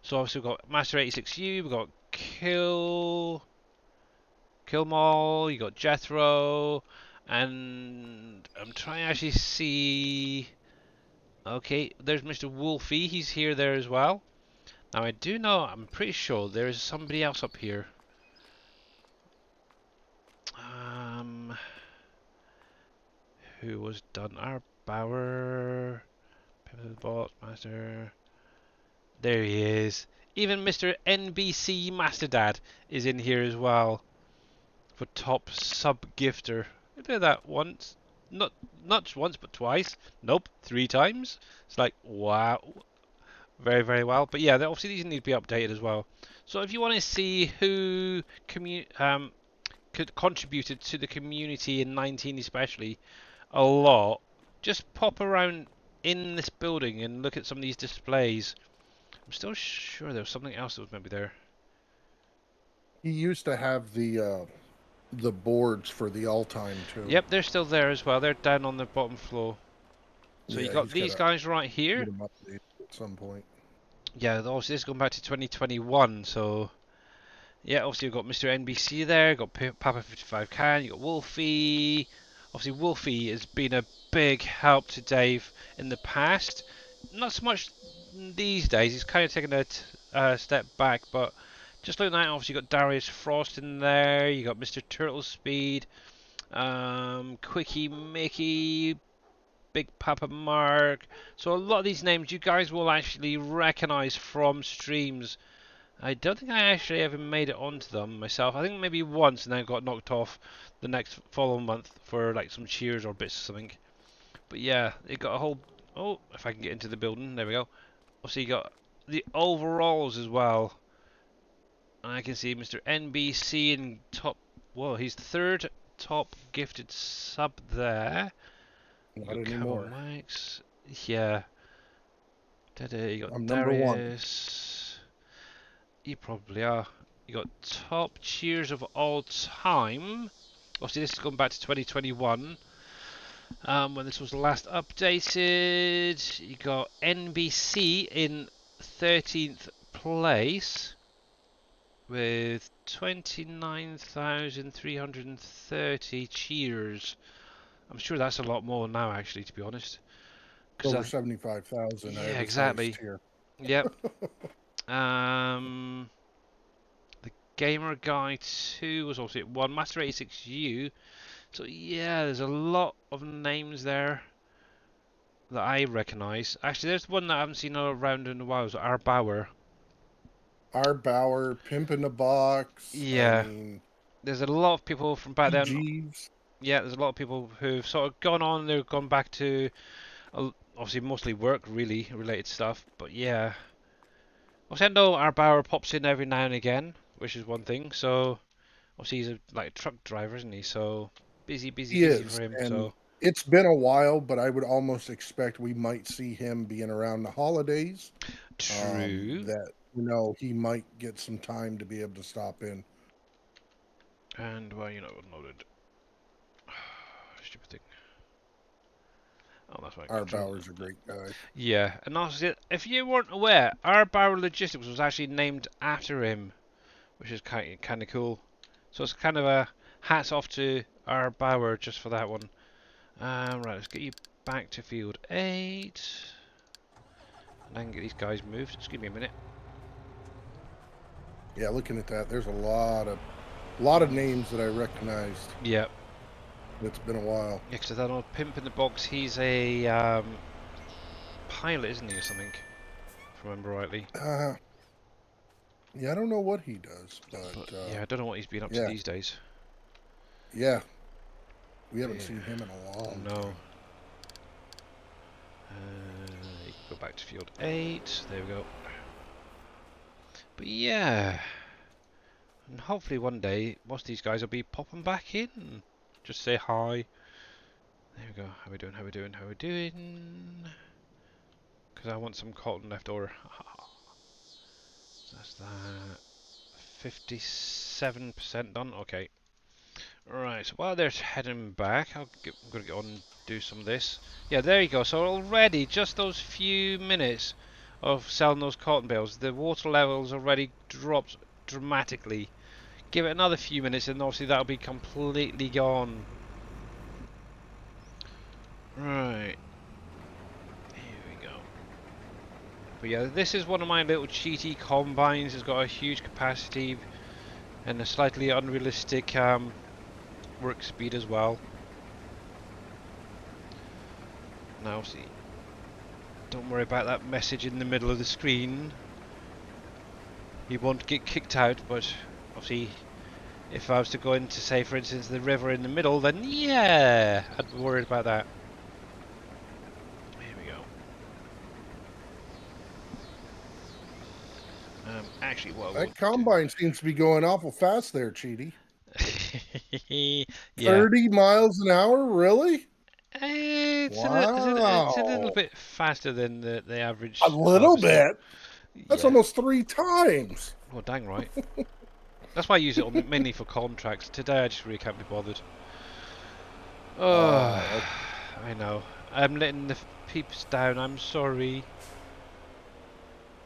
So obviously we've got Master 86U, we've got Killmall, you got Jethro, and I'm trying to actually see. Okay, there's Mr. Wolfie, he's here there as well. Now I do know, I'm pretty sure there is somebody else up here. who was done? Our Bauer, Pivot the Box, Master. There he is. Even Mr. NBC Master Dad is in here as well for top sub gifter. I did that once. Not just once, but twice. Nope, 3 times. It's like, wow. Very, very well. But yeah, obviously these need to be updated as well. So if you want to see who contributed to the community in 19 especially a lot, just pop around in this building and look at some of these displays. I'm still sure there was something else that was maybe there. He used to have the boards for the all time too. Yep, they're still there as well. They're down on the bottom floor. So you Yeah, got he's got these to guys right here. get him updated at some point. Yeah, obviously this is going back to 2021, so yeah, obviously you've got Mr. NBC there, you've got Papa 55 Can, you got Wolfie. Obviously Wolfie has been a big help to Dave in the past. Not so much these days, he's kind of taken a step back, but just looking at it, obviously you got Darius Frost in there, you got Mr. Turtle Speed, Quickie Mickey, Big Papa Mark. So a lot of these names you guys will actually recognize from streams. I don't think I actually ever made it onto them myself. I think maybe once and then got knocked off the next following month for like some cheers or bits or something. But yeah, it got a whole... Oh, if I can get into the building, there we go. Also you got the overalls as well. And I can see Mr. NBC in top... Whoa, he's third top gifted sub there. You Not got Cabo anymore. Max. Yeah. You got I'm number one. Darius. You probably are. You got top cheers of all time. Obviously, this is going back to 2021, when this was last updated. You got NBC in 13th place with 29,330 cheers. I'm sure that's a lot more now, actually, to be honest. Because Over 75,000. I yeah, have his highest exactly. tier. Yep. Um, the Gamer Guy 2 was also at 1. Master 86U. So yeah, there's a lot of names there that I recognise. Actually, there's one that I haven't seen around in a while. Is our Bauer. Our Bauer, Pimp in the Box. I Yeah, mean, there's a lot of people from back P. then. Jeeves. Yeah, there's a lot of people who've sort of gone on. They've gone back to obviously mostly work really related stuff. But yeah, obviously I know our Bauer pops in every now and again, which is one thing. So obviously he's like a truck driver, isn't he? So busy, busy, He busy is. for him. And So it's been a while, but I would almost expect we might see him being around the holidays. true. That, he might get some time to be able to stop in. And well, loaded. Stupid thing. Oh, that's my Our control. Bauer's a great guy. Yeah, and also, if you weren't aware, our Barrel Logistics was actually named after him, which is kind of cool. So it's kind of a hats off to our Bauer just for that one. Right, let's get you back to field 8. And I can get these guys moved. Just give me a minute. Yeah, looking at that, there's a lot of names that I recognized. Yeah. It's been a while. Yeah, because that old Pimp in the Box, he's a pilot, isn't he, or something? If I remember rightly. Uh, yeah, I don't know what he does, But but yeah, I don't know what he's been up to yeah, these days. yeah, we But haven't yeah, seen him in a long no. time. You can go back to field 8. There we go. But yeah, and hopefully one day most of these guys will be popping back in. Just say hi. There we go. How we doing? How we doing? How we doing? Because I want some cotton left over. That's that. 57% done. Okay. Right. So while they're heading back, I'm gonna get on and do some of this. Yeah, there you go. So already, just those few minutes of selling those cotton bales, the water levels already dropped dramatically. Give it another few minutes and obviously that'll be completely gone. Right. Here we go. But yeah, this is one of my little cheaty combines. It's got a huge capacity and a slightly unrealistic work speed as well. Now, see, don't worry about that message in the middle of the screen. You won't get kicked out, but obviously, if I was to go into, say, for instance, the river in the middle, then yeah, I'd be worried about that. Here we go. Actually, what I will That combine seems to be going awful fast there, Cheaty. do. Yeah. 30 miles an hour? Really? It's a little Wow. bit faster than the A average car, little but still. bit? That's Yeah. almost 3 times. Well, dang right. That's why I use it mainly for contracts. Today I just really can't be bothered. Oh, Oh, I know. I'm letting the peeps down. I'm sorry.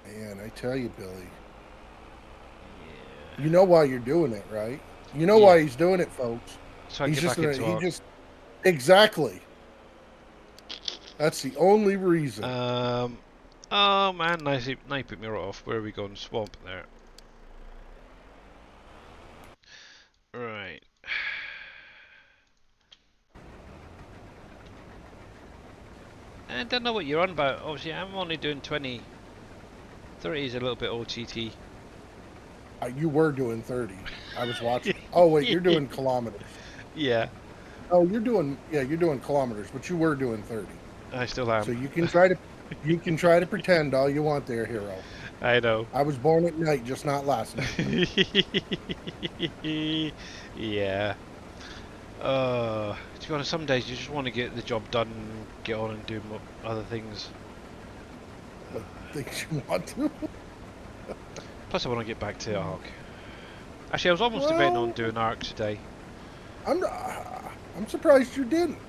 man, I tell you, Billy. Yeah. You know why you're doing it, right? You know Yeah. why he's doing it, folks. So I can He's get just back gonna into he Ark. just exactly. That's the only reason. Um. Oh man, nice. Now you put me right off. Where are we going? Swamp there. Right. I don't know what you're on about. Obviously, I'm only doing 20. 30 is a little bit OTT. You were doing 30. I was watching. Oh wait, you're doing kilometers. Yeah, Oh, you're doing kilometers, but you were doing 30. I still So am. you can try to pretend all you want there, hero. I know. I was born at night, just not last night. Yeah. To be honest, some days you just want to get the job done and get on and do other things. Like things you want to. Plus, I want to get back to Ark. Actually, I was almost debating on Well, doing Ark today. I'm surprised you didn't.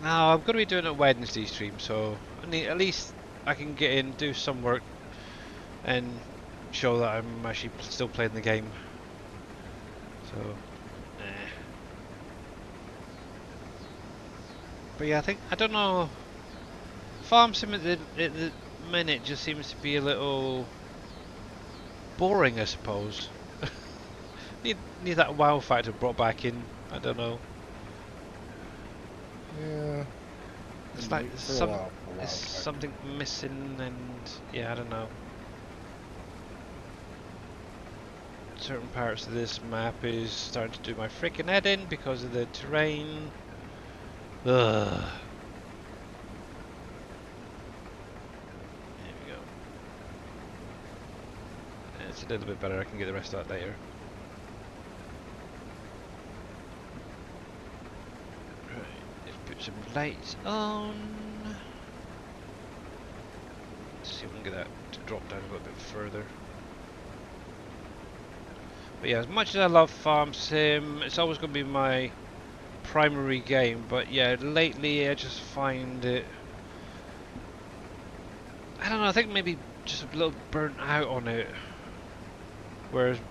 No, I'm going to be doing a Wednesday stream, so at least I can get in, do some work, and show that I'm actually still playing the game. So, eh. But yeah, I don't know. Farm Sim at the minute just seems to be a little boring, I suppose. Need that wow factor brought back in. I don't know. Yeah, It's been like waiting for a while for a there's while. something missing, and yeah, I don't know. Certain parts of this map is starting to do my freaking head in because of the terrain. Ugh. There we go. It's a little bit better. I can get the rest of that later. Right, let's put some lights on. Let's see if we can get that to drop down a little bit further. But yeah, as much as I love Farm Sim, it's always going to be my primary game. But yeah, lately I just find it. I don't know. I think maybe just a little burnt out on it. Whereas,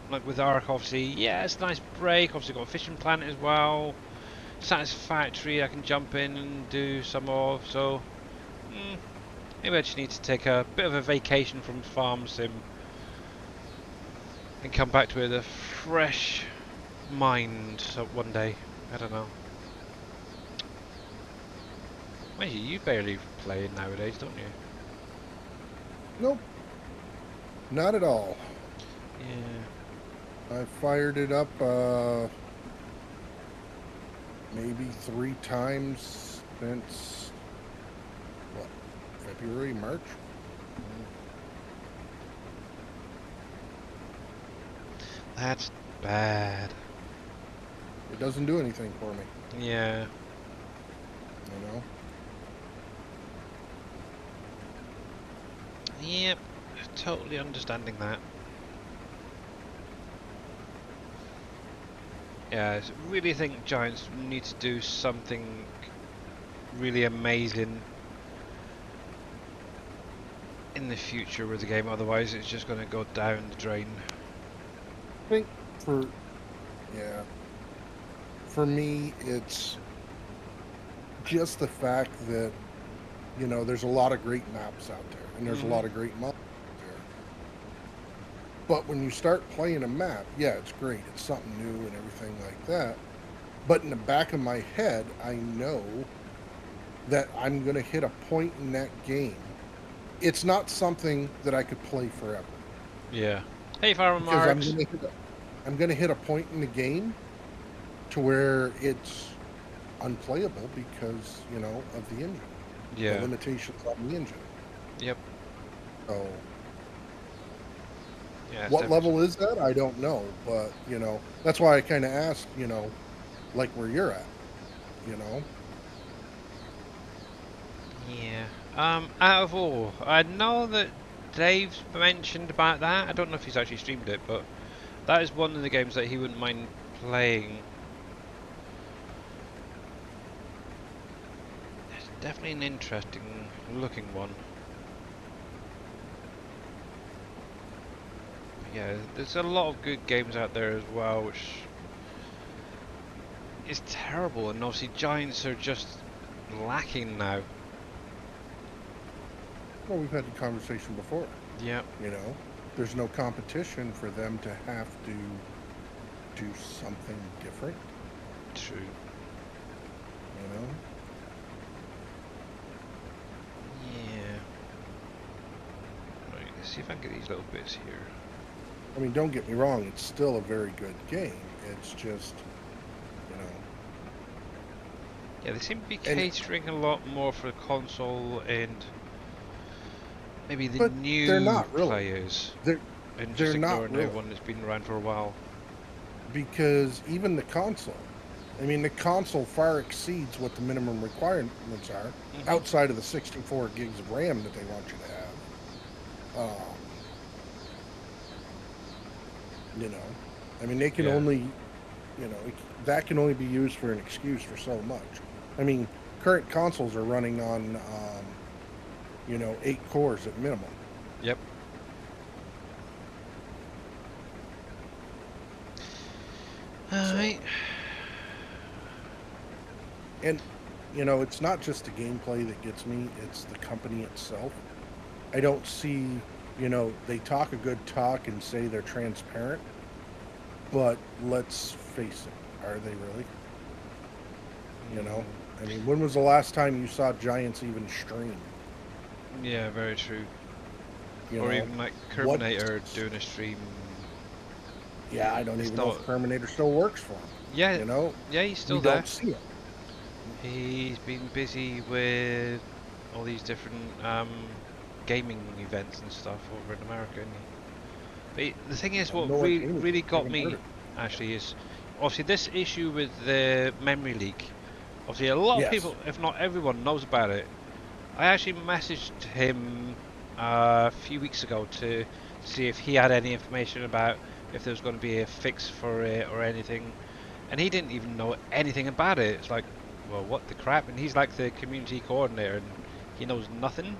like with Ark, obviously, yeah, it's a nice break. Obviously, got a fishing planet as well. Satisfactory. I can jump in and do some of. So, maybe I just need to take a bit of a vacation from Farm Sim and come back to it with a fresh mind. So one day, I don't know. Well, you barely play nowadays, don't you? Nope, not at all. Yeah. I fired it up maybe 3 times since what, February, March. That's bad. It doesn't do anything for me, Yeah. you know. Yep. Totally understanding that. Yeah, I really think Giants need to do something really amazing in the future with the game, otherwise it's just going to go down the drain. I think for yeah, for me, it's just the fact that there's a lot of great maps out there, and there's a lot of great mods out there. But when you start playing a map, yeah, it's great. It's something new and everything like that. But in the back of my head, I know that I'm going to hit a point in that game. It's not something that I could play forever Yeah. Hey, Farmer because Marks. I'm going to hit a point in the game to where it's unplayable because of the engine, the Yeah. limitations on the engine. Yep. So Yeah, it's what definitely. level is that? I don't know, but that's why I kind of asked, like where you're at, you know. Yeah. Out of all, I know that Dave's mentioned about that. I don't know if he's actually streamed it, but that is one of the games that he wouldn't mind playing. It's definitely an interesting looking one. But yeah, there's a lot of good games out there as well, which is terrible, and obviously Giants are just lacking now. Well, we've had the conversation before. Yep. You know, there's no competition for them to have to do something different. True. You know, Yeah. Right, let's see if I can get these little bits here. I mean, don't get me wrong; it's still a very good game. It's just, you know, Yeah, they seem to be and catering a lot more for console and maybe the but they're new not really. players, They're and just they're not ignoring really everyone that's been around for a while. because even the console, I mean, the console far exceeds what the minimum requirements are Mhm. outside of the 64 gigs of RAM that they want you to have. You know, I mean, they can Yeah. only, that can only be used for an excuse for so much. I mean, current consoles are running on, 8 cores at minimum. Yep. Alright. So, and, it's not just the gameplay that gets me, it's the company itself. I don't see, they talk a good talk and say they're transparent, but let's face it, are they really? You know, Mm, I mean, when was the last time you saw Giants even stream? yeah, very true. You Or know, even like what? Terminator doing a stream. Yeah, I don't It's even know if not. Terminator still works for him. Yeah, You know, yeah, he's we still there. don't see it. He's been busy with all these different gaming events and stuff over in America, isn't he? But the thing is, what No idea. really I got haven't heard me of it. actually is obviously this issue with the memory leak. Obviously, a lot of Yes. people, if not everyone, knows about it. I actually messaged him a few weeks ago to see if he had any information about if there was going to be a fix for it or anything, and he didn't even know anything about it. It's like, well, what the crap? And he's like the community coordinator, and he knows nothing.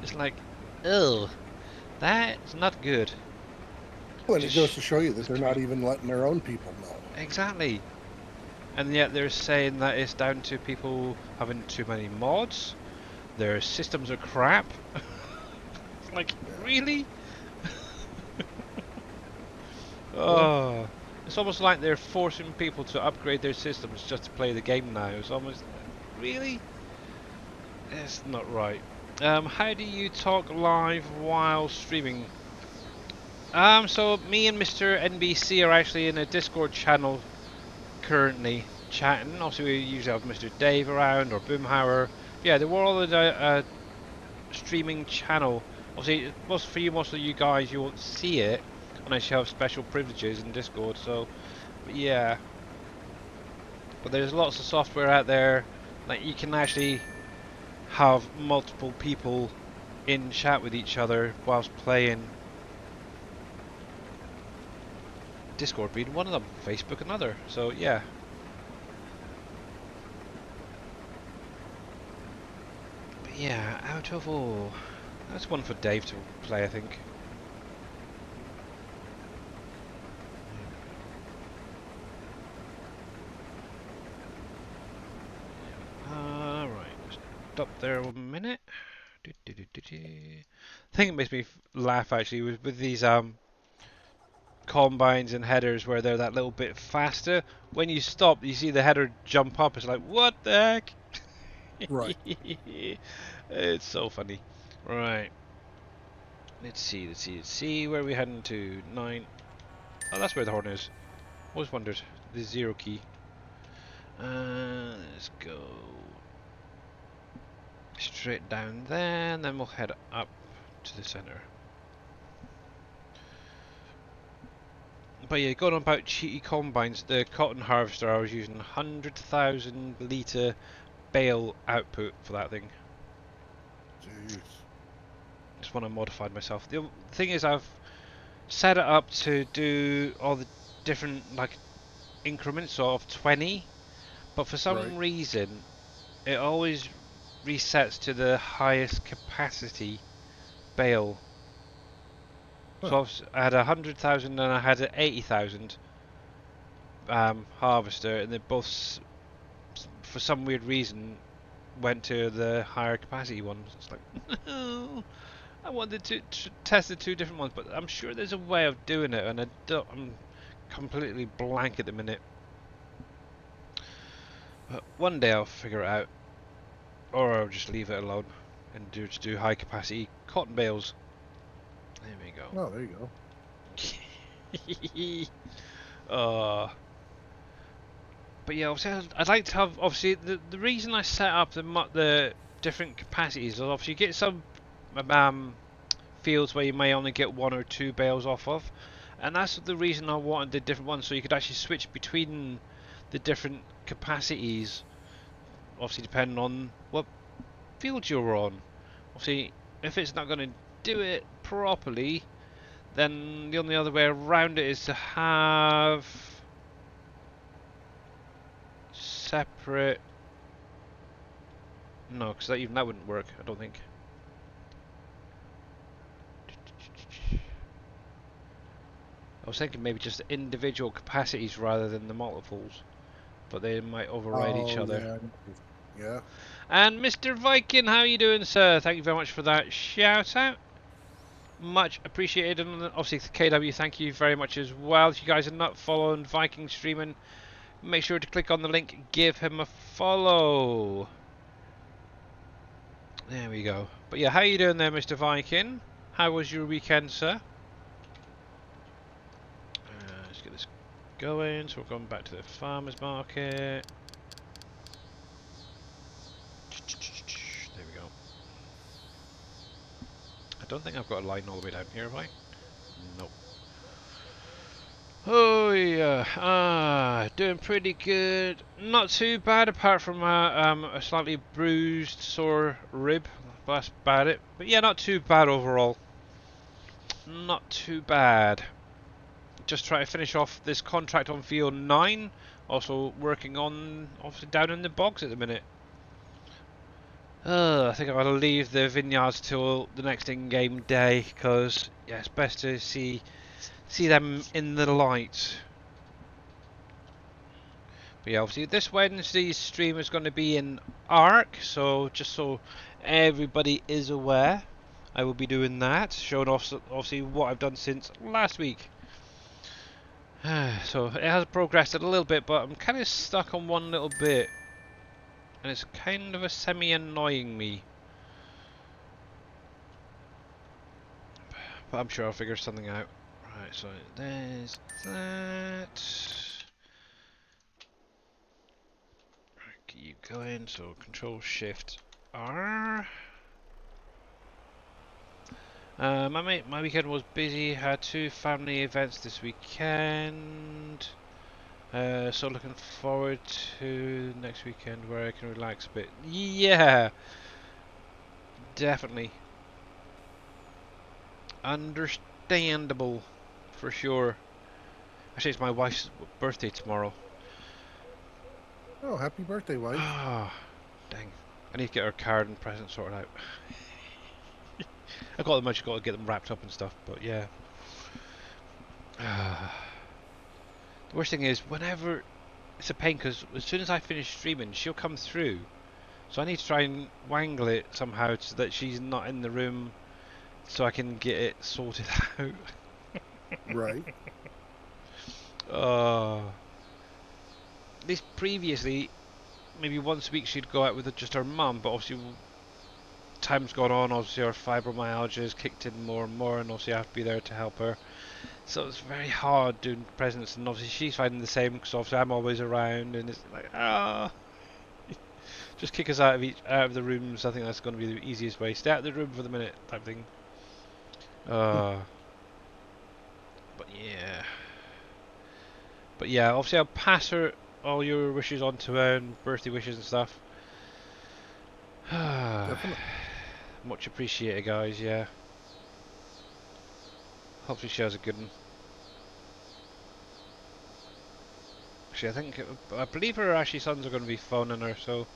It's like, ugh, that's not good. Well, and it goes Just, to show you that just they're give not me even letting their own people know. exactly. And yet they're saying that it's down to people having too many mods. Their systems are crap. It's like, Yeah. really? Well, Oh, it's almost like they're forcing people to upgrade their systems just to play the game now. It's almost really, it's not right. How do you talk live while streaming? So me and Mr. NBC are actually in a Discord channel currently chatting. Also, we usually have Mr. Dave around or Boomhauer. Yeah, they were all in a streaming channel. Obviously, most of you guys, you won't see it unless you have special privileges in Discord. So, but yeah, but there's lots of software out there like you can actually have multiple people in chat with each other whilst playing. Discord being one of them, Facebook another. So yeah, but yeah, out of all, that's one for Dave to play, I think. Alright, stop there 1 minute. The thing that makes me laugh actually was with these combines and headers where they're that little bit faster. When you stop, you see the header jump up. It's like, what the heck? Right. It's so funny. Right. Let's see. Where are we heading to? 9. Oh, that's where the horn is. Always wondered. The 0 key. Let's go straight down there, and then we'll head up to the centre. But yeah, going on about cheaty combines, the cotton harvester, I was using 100,000 litre bale output for that thing. Jeez. Just when I modified myself. The thing is, I've set it up to do all the different like increments of 20, but for Right. some reason it always resets to the highest capacity bale. Huh. So I had 100,000 and I had an 80,000 harvester, and they both, for some weird reason, went to the higher capacity ones. It's like, no, I wanted to test the two different ones, but I'm sure there's a way of doing it, and I'm completely blank at the minute. But one day I'll figure it out, or I'll just leave it alone and just do high capacity cotton bales. There we Oh, there you go. uh, but yeah, obviously I'd like to have, obviously the reason I set up the different capacities is obviously you get some fields where you may only get 1 or 2 bales off of, and that's the reason I wanted the different ones, so you could actually switch between the different capacities, obviously depending on what field you're on. Obviously, if it's not going to do it properly, then the only other way around it is to have separate. No, because even that wouldn't work, I don't think. I was thinking maybe just individual capacities rather than the multiples, but they might override each Oh, other. yeah. Yeah. And Mr. Viking, how are you doing, sir? Thank you very much for that shout out. Much appreciated. And obviously, KW, thank you very much as well. If you guys are not following Viking streaming, make sure to click on the link, give him a follow. There we go. But yeah, how you doing there, Mr. Viking? How was your weekend, sir? Let's get this going. So we're going back to the farmer's market. There we go. I don't think I've got a line all the way down here, have I? Nope. Oh yeah, doing pretty good. Not too bad, apart from a slightly bruised, sore rib. That's about it. But yeah, not too bad overall. Not too bad. Just trying to finish off this contract on field 9. Also working on, obviously, down in the bogs at the minute. I think I'll leave the vineyards till the next in-game day, because yeah, it's best to see them in the light. But yeah, obviously this Wednesday's stream is going to be in Arc, so just so everybody is aware, I will be doing that, showing off obviously what I've done since last week. So it has progressed a little bit, but I'm kind of stuck on one little bit, and it's kind of a semi-annoying me. But I'm sure I'll figure something out. Right, so there's that. Keep going, so Control Shift R. My weekend was busy. Had 2 family events this weekend. So looking forward to next weekend where I can relax a bit. Yeah, definitely. Understandable, for sure. Actually, it's my wife's birthday tomorrow. Oh, happy birthday, wife. Ah, dang. I need to get her card and present sorted out. I got them. I just got to get them wrapped up and stuff. But yeah. The worst thing is, whenever it's a pain, because as soon as I finish streaming, she'll come through. So I need to try and wangle it somehow so that she's not in the room, so I can get it sorted out. Right. Uh, this previously, maybe once a week she'd go out with just her mum, but obviously time's gone on. Obviously her fibromyalgia has kicked in more and more, and obviously I have to be there to help her. So it's very hard doing presents, and obviously she's finding the same because obviously I'm always around, and it's like just kick us out of the rooms. I think that's going to be the easiest way. Stay out of the room for the minute, type thing. Uh, but yeah, obviously I'll pass her all your wishes on to her and birthday wishes and stuff. Definitely. Much appreciated, guys. Yeah, hopefully she has a good one. Actually, I believe her actually sons are going to be phoning her, so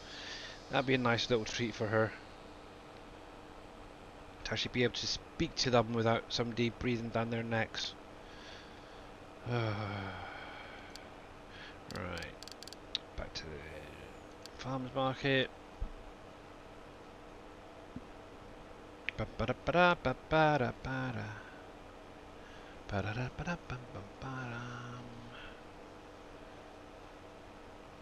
that'd be a nice little treat for her to actually be able to speak to them without somebody breathing down their necks. Right, back to the farmers market.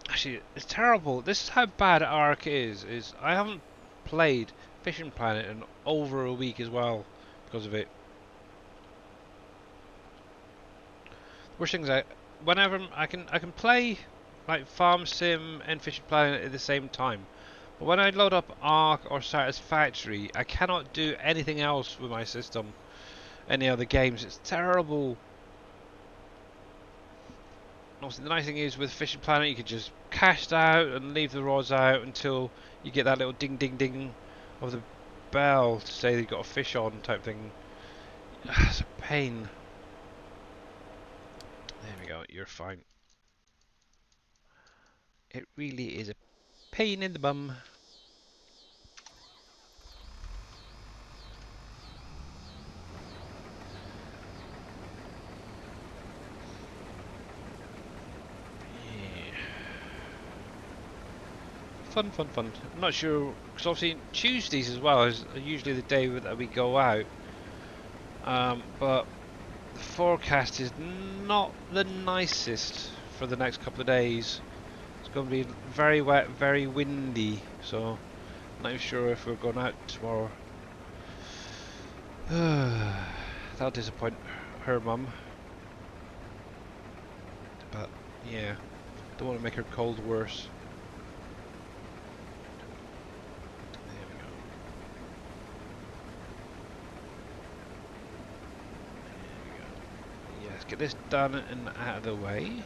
Actually, it's terrible. This is how bad Ark is I haven't played Fishing Planet in over a week as well because of it. Worst thing is whenever I can play like Farm Sim and Fishing Planet at the same time. But when I load up Ark or Satisfactory, I cannot do anything else with my system. Any other games, it's terrible. Obviously, the nice thing is with Fishing Planet, you can just cast out and leave the rods out until you get that little ding ding ding of the bell to say that you've got a fish on type thing. It's a pain. There we go, you're fine. It really is a pain in the bum. Yeah. Fun, fun, fun. I'm not sure, because obviously Tuesdays as well is usually the day that we go out. But the forecast is not the nicest for the next couple of days. It's going to be very wet, very windy, so not even sure if we're going out tomorrow. That'll disappoint her mum. But yeah, don't want to make her cold worse. There we go. There we go. Yeah, let's get this done and out of the way.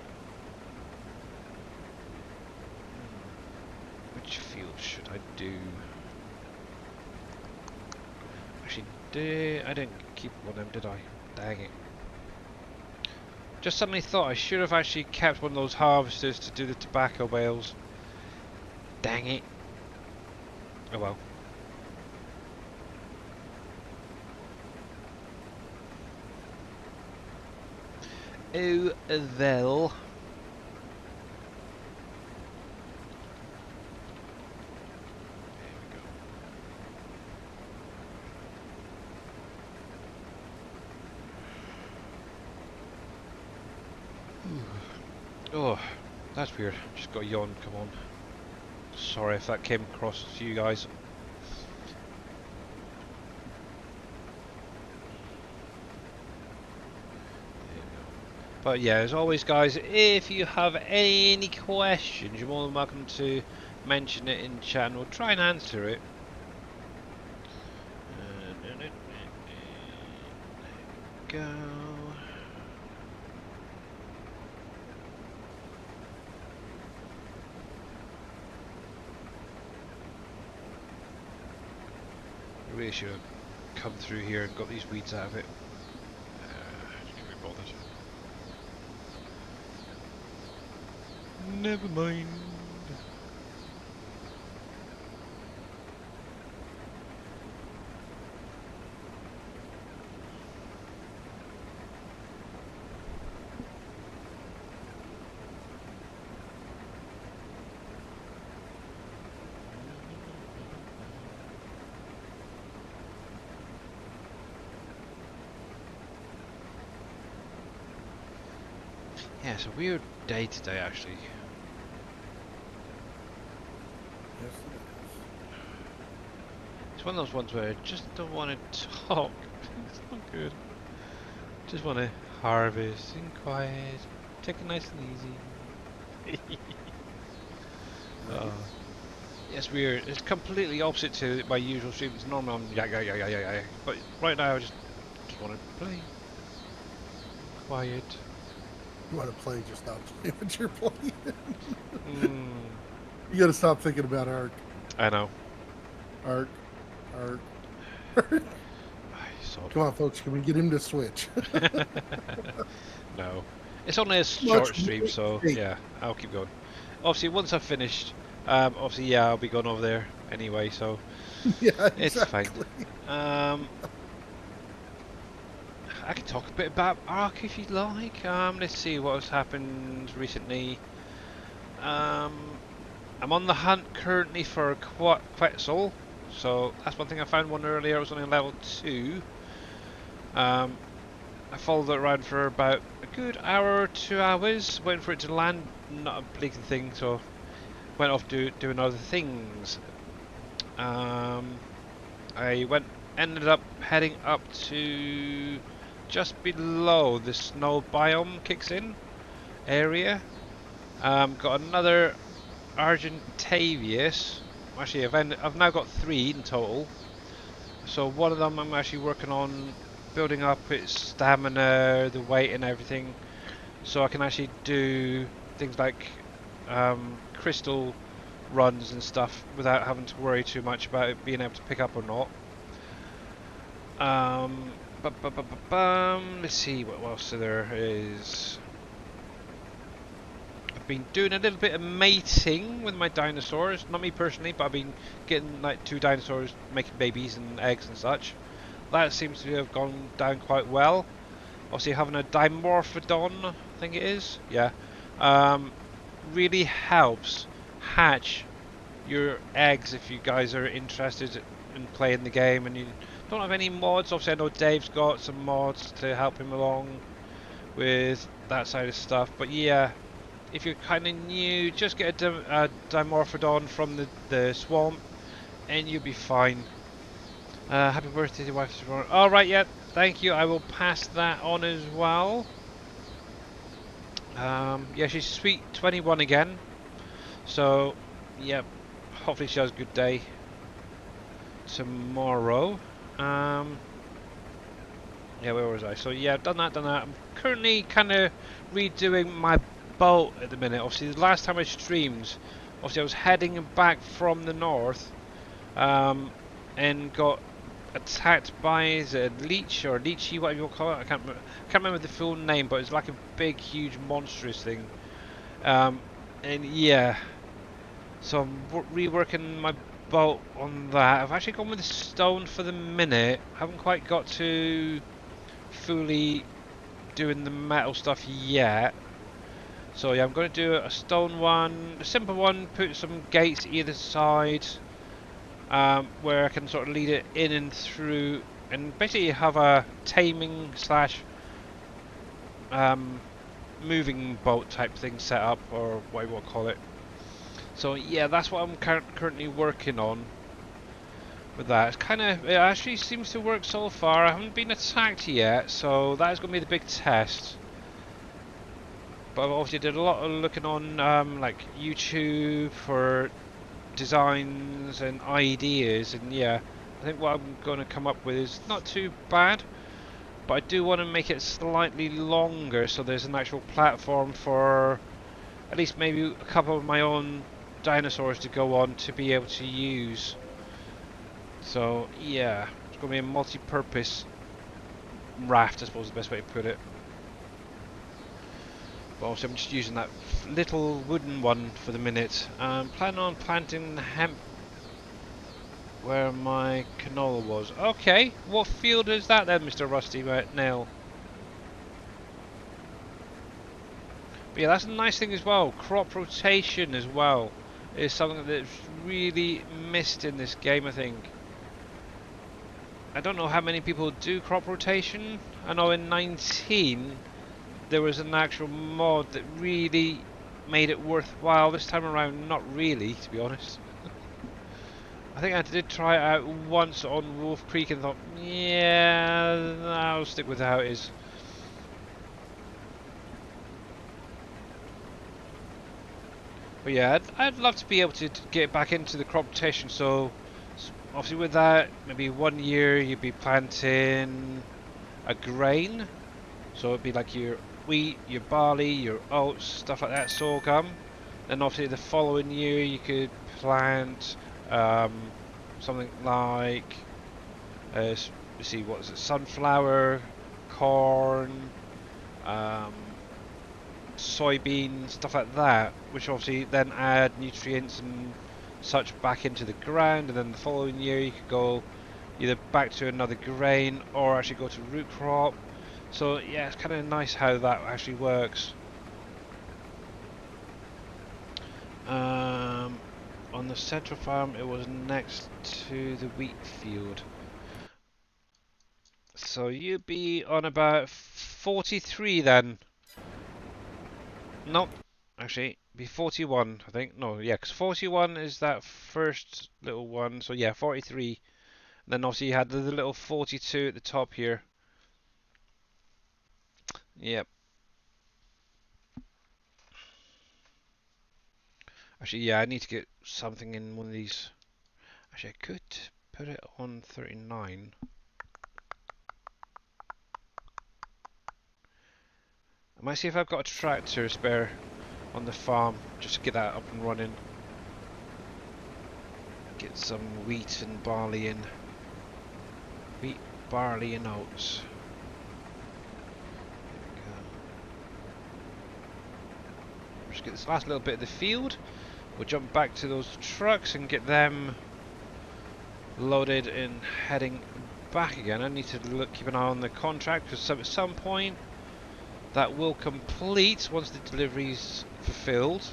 Which field should I do? Actually, I didn't keep one of them, did I? Dang it. Just suddenly thought I should have actually kept one of those harvesters to do the tobacco bales. Dang it. Oh well. Oh well. Oh, that's weird. Just got a yawn, come on. Sorry if that came across to you guys. But yeah, as always guys, if you have any questions, you're more than welcome to mention it in chat and we'll try and answer it. There we go. I really should have come through here and got these weeds out of it. Can't be bothered. Never mind. Yeah, it's a weird day today actually. It's one of those ones where I just don't want to talk. It's not good. Just want to harvest in quiet, take it nice and easy. Right? It's weird. It's completely opposite to my usual streams. Normally I'm yeah. But right now I just want to play quiet. You want to play, just stop playing what you're playing. Mm, You got to stop thinking about I know. Arc, Arc. I sod. Come on, folks, can we get him to switch? No. It's only a Much short stream, more so stake. yeah, I'll keep going. Obviously, once I've finished, obviously, yeah, I'll be going over there anyway, so Yeah, it's fine. exactly. Um, I can talk a bit about Ark if you'd like. Let's see what has happened recently. I'm on the hunt currently for a Quetzal, so that's one thing I found one earlier. I was only on level 2. I followed it around for about a good hour, 2 hours, waiting for it to land. Not a bleaking thing, so went off doing other things. I ended up heading up to just below the snow biome kicks in area. Got another Argentavius. Actually, I've now got 3 in total. So one of them I'm actually working on building up its stamina, the weight and everything, so I can actually do things like crystal runs and stuff without having to worry too much about it being able to pick up or not. Let's see what else there is. I've been doing a little bit of mating with my dinosaurs. Not me personally, but I've been getting like 2 dinosaurs making babies and eggs and such. That seems to have gone down quite well. Obviously having a Dimorphodon, I think it is, yeah, really helps hatch your eggs if you guys are interested in playing the game and you don't have any mods. Obviously I know Dave's got some mods to help him along with that side of stuff, but yeah, if you're kind of new, just get a Dimorphodon from the swamp and you'll be fine. Happy birthday to your wife. Alright, yeah, thank you. I will pass that on as well. Yeah, she's sweet 21 again. So, yeah, hopefully she has a good day tomorrow. Yeah, where was I? So, yeah, done that. I'm currently kind of redoing my boat at the minute. Obviously, the last time I streamed, obviously I was heading back from the north, and got attacked by a leech or leechy, whatever you call it. I can't remember the full name, but it's like a big, huge, monstrous thing. And yeah, so I'm reworking my boat on that. I've actually gone with the stone for the minute. Haven't quite got to fully doing the metal stuff yet. So yeah, I'm going to do a stone one, a simple one. Put some gates either side. Where I can sort of lead it in and through, and basically have a taming slash moving boat type thing set up, or what you want to call it. So yeah, that's what I'm currently working on with that. It actually seems to work so far. I haven't been attacked yet, so that is going to be the big test. But I've obviously did a lot of looking on like YouTube for designs and ideas, and yeah, I think what I'm going to come up with is not too bad, but I do want to make it slightly longer so there's an actual platform for at least maybe a couple of my own dinosaurs to go on to be able to use. So yeah, it's going to be a multi-purpose raft, I suppose is the best way to put it. But also I'm just using that little wooden one for the minute. Planning on planting hemp where my canola was. Okay, what field is that then, Mr. Rusty Nail? But yeah, that's a nice thing as well. Crop rotation as well is something that's really missed in this game, I think. I don't know how many people do crop rotation. I know in 19 there was an actual mod that really made it worthwhile. This time around, not really, to be honest. I think I did try it out once on Wolf Creek and thought, yeah, I'll stick with how it is. But yeah, I'd love to be able to get back into the crop rotation. So obviously with that, maybe 1 year you'd be planting a grain. So it'd be like your wheat, your barley, your oats, stuff like that, sorghum. Then obviously the following year you could plant something like, let's see, what is it, sunflower, corn, um, soybean, stuff like that, which obviously then add nutrients and such back into the ground, and then the following year you could go either back to another grain or actually go to root crop. So yeah, it's kind of nice how that actually works. Um, on the central farm, it was next to the wheat field. So you'd be on about 43 then. Nope. Actually, be 41, I think. No, yeah, because 41 is that first little one. So yeah, 43. Then obviously you had the little 42 at the top here. Yep. Actually, yeah, I need to get something in one of these. Actually, I could put it on 39. I might see if I've got a tractor spare on the farm, just to get that up and running. Get some wheat and barley in. Wheat, barley and oats. There we go. Just get this last little bit of the field. We'll jump back to those trucks and get them loaded and heading back again. I need to keep an eye on the contract because at some point that will complete once the delivery's fulfilled.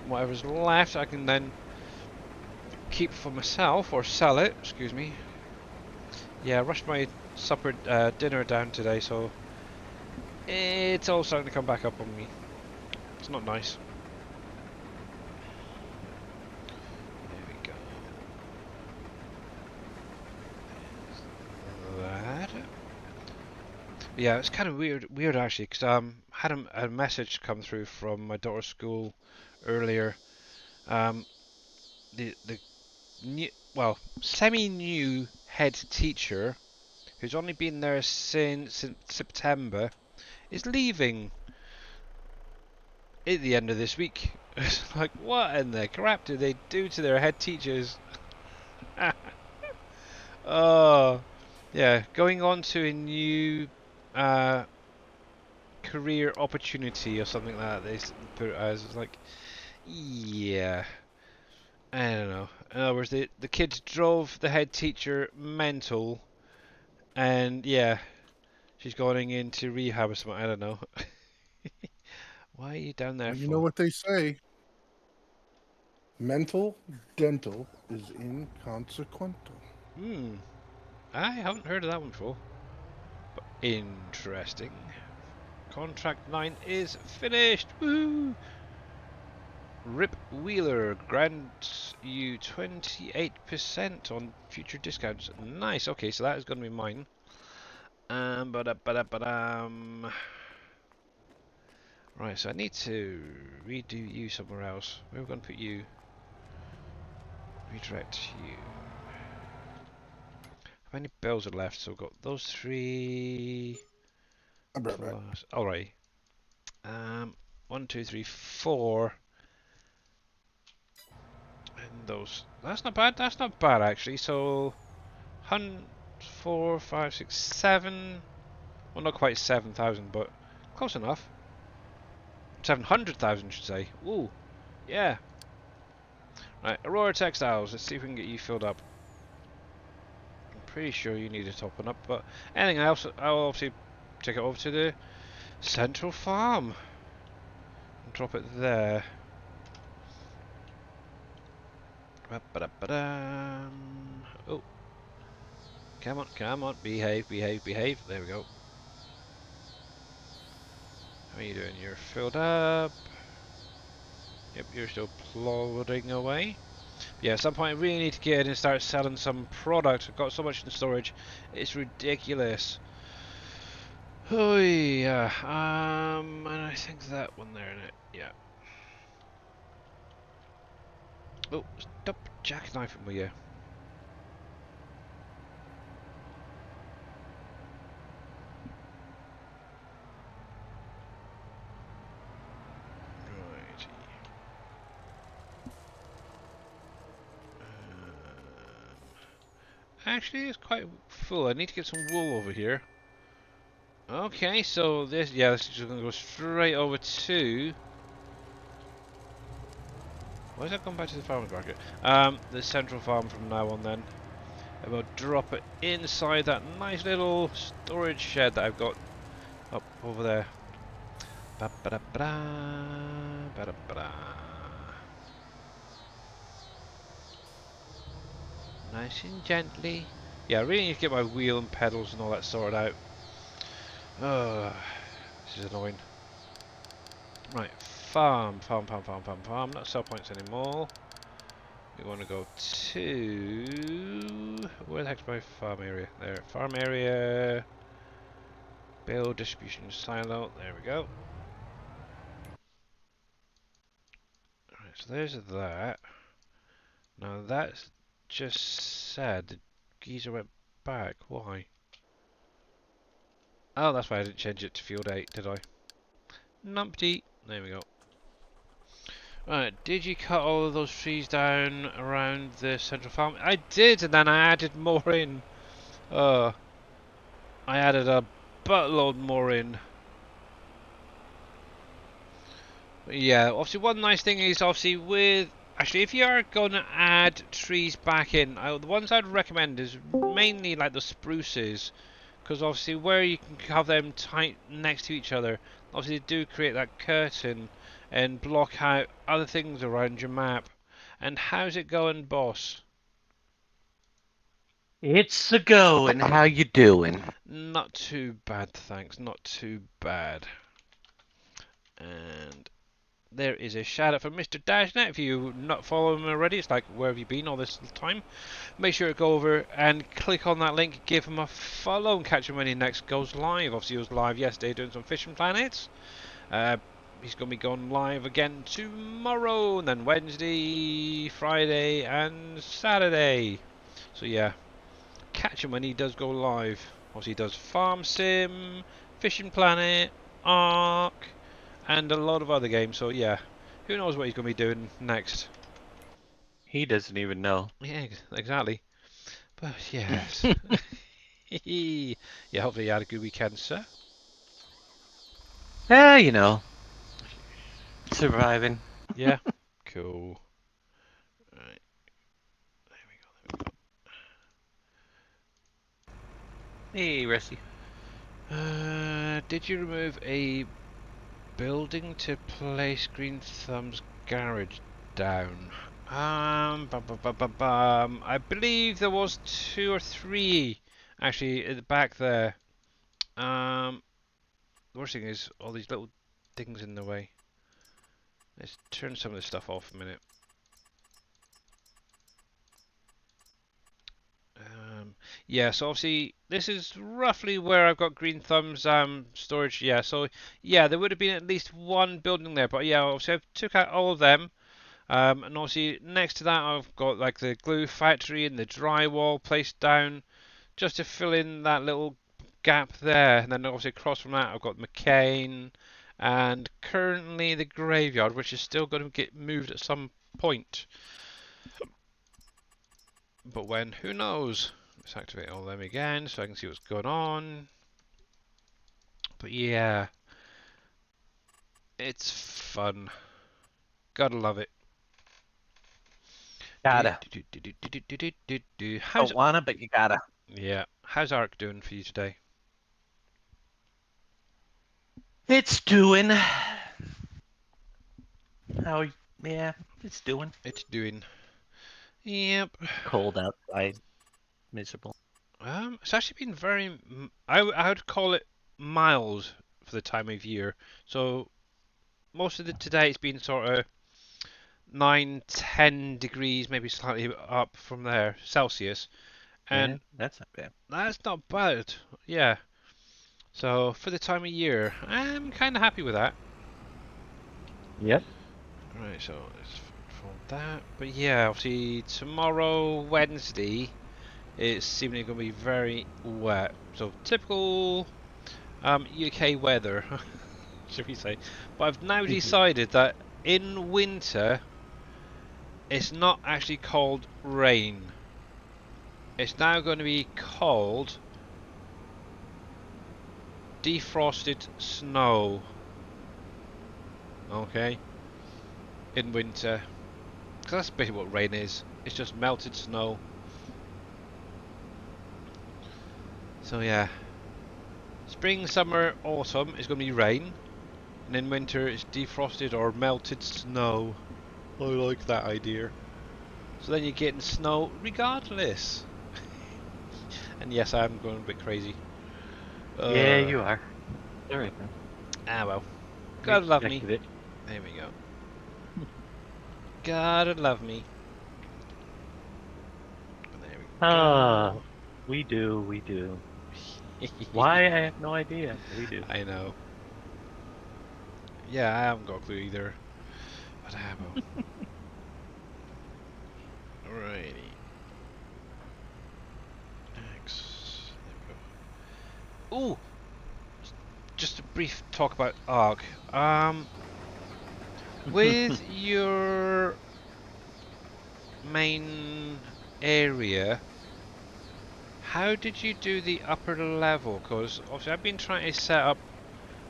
Whatever's left I can then keep for myself or sell it, excuse me. Yeah, I rushed my dinner down today, so it's all starting to come back up on me. It's not nice. There we go. There's that. Yeah, it's kind of weird actually, because had a message come through from my daughter's school earlier. Um, the new, well, semi-new head teacher who's only been there since September is leaving at the end of this week. It's like, what in the crap do they do to their head teachers? Oh, yeah, going on to a new uh, career opportunity or something like that. They put it as it's like, yeah, I don't know. In other words, the kids drove the head teacher mental, and yeah, she's going into rehab or something. I don't know. Why are you down there Well, you know for? what they say: mental dental is inconsequential. Hmm, I haven't heard of that one before. But interesting. Contract 9 is finished. Woo! Rip Wheeler grants you 28% on future discounts. Nice. Okay, so that is going to be mine. Ba-da-ba-da-ba-dum. Right, so I need to redo you somewhere else. Where are we going to put you? Redirect you. How many bells are left? So we've got those three I'll be right back. plus. Alright. Um, 1, 2, 3, 4. And those. That's not bad. That's not bad actually. So, 4, 5, 6, 7. Well, not quite 7,000, but close enough. 700,000, should say. Ooh, yeah. Right, Aurora Textiles. Let's see if we can get you filled up. I'm pretty sure you need a topping up, but anything else, I'll obviously take it over to the Central Farm and drop it there. Oh, come on, behave, behave, behave. There we go. How are you doing? You're filled up. Yep, you're still plodding away. Yeah, at some point I really need to get in and start selling some product. I've got so much in storage, it's ridiculous. Oh yeah, and I think that one there in it. Yeah. Oh, stop jackknifing with you. Righty. Actually, it's quite full. I need to get some wool over here. Okay, so this, yeah, this is going to go straight over to. Why is that going back to the farmer's market? The central farm from now on then. And we'll drop it inside that nice little storage shed that I've got up over there. Ba -ba -da -ba -da, ba -da -ba -da. Nice and gently. Yeah, I really need to get my wheel and pedals and all that sorted out. Oh, this is annoying. Right, farm. Not sell points anymore. We want to go to... Where the heck's my farm area? There, farm area. Build distribution silo. There we go. Alright, so there's that. Now that's just said the geezer went back. Why? Oh, that's why I didn't change it to field 8, did I? Numpty. There we go. Right, did you cut all of those trees down around the central farm? I did, and then I added more in. Uh, I added a buttload more in. Yeah, obviously one nice thing is obviously with... Actually, if you are going to add trees back in, the ones I'd recommend is mainly like the spruces. Because obviously where you can have them tight next to each other, obviously they do create that curtain and block out other things around your map. And how's it going, boss? It's a go, and how you doing? Not too bad, thanks. Not too bad. And there is a shout out from Mr. Dashnet. If you not follow him already, it's like, where have you been all this time? Make sure to go over and click on that link, give him a follow, and catch him when he next goes live. Obviously, he was live yesterday doing some fishing planets. He's going to be going live again tomorrow, and then Wednesday, Friday, and Saturday. So yeah, catch him when he does go live. Obviously, he does Farm Sim, Fishing Planet, Ark, and a lot of other games. So yeah, who knows what he's going to be doing next? He doesn't even know. Yeah, exactly. But yes. Yeah, hopefully you had a good weekend, sir. You know, surviving. Yeah. Cool. Right, there we Hey, Rusty. go. Did you remove a building to place Green Thumb's garage down? I believe there was 2 or 3 actually at the back there. The worst thing is all these little things in the way. Let's turn some of this stuff off a minute. Yeah, so obviously this is roughly where I've got Green Thumb's storage. Yeah, so yeah, there would have been at least one building there, but yeah, obviously I took out all of them. And obviously next to that I've got like the glue factory and the drywall placed down just to fill in that little gap there. And then obviously across from that I've got McCain and currently the graveyard, which is still going to get moved at some point. But when, who knows? Let's activate all of them again so I can see what's going on. But yeah, it's fun. Gotta love it. Gotta. How's Don't wanna, but you gotta. yeah? How's Ark doing for you today? It's doing. How? Yeah, it's doing. It's doing. Yep. Cold outside. Miserable. It's actually been very. I would call it mild for the time of year. So most of the today it's been sort of 9, 10 degrees, maybe slightly up from there, Celsius. Yeah, And that's not bad. that's not bad. Yeah. So for the time of year, I'm kind of happy with that. Yep. Right, so let's fold that. But yeah, obviously tomorrow, Wednesday, it's seemingly going to be very wet. So typical UK weather, should we say. But I've now decided that in winter, it's not actually called rain. It's now going to be called defrosted snow. Okay? In winter. Because that's basically what rain is. It's just melted snow. So yeah. Spring, summer, autumn is going to be rain. And in winter it's defrosted or melted snow. I like that idea. So then you're getting snow regardless. And yes, I am going a bit crazy. Yeah, Uh, you are. All right, then. well. We Gotta love me. expected it. There we go. Gotta love me. There we Ah, go. we do, we do. Why? I have no idea. We do. I know. Yeah, I haven't got a clue either. But I will. Alrighty. Next. There we go. Ooh! Just a brief talk about ARG. With your main area, how did you do the upper level? Because obviously I've been trying to set up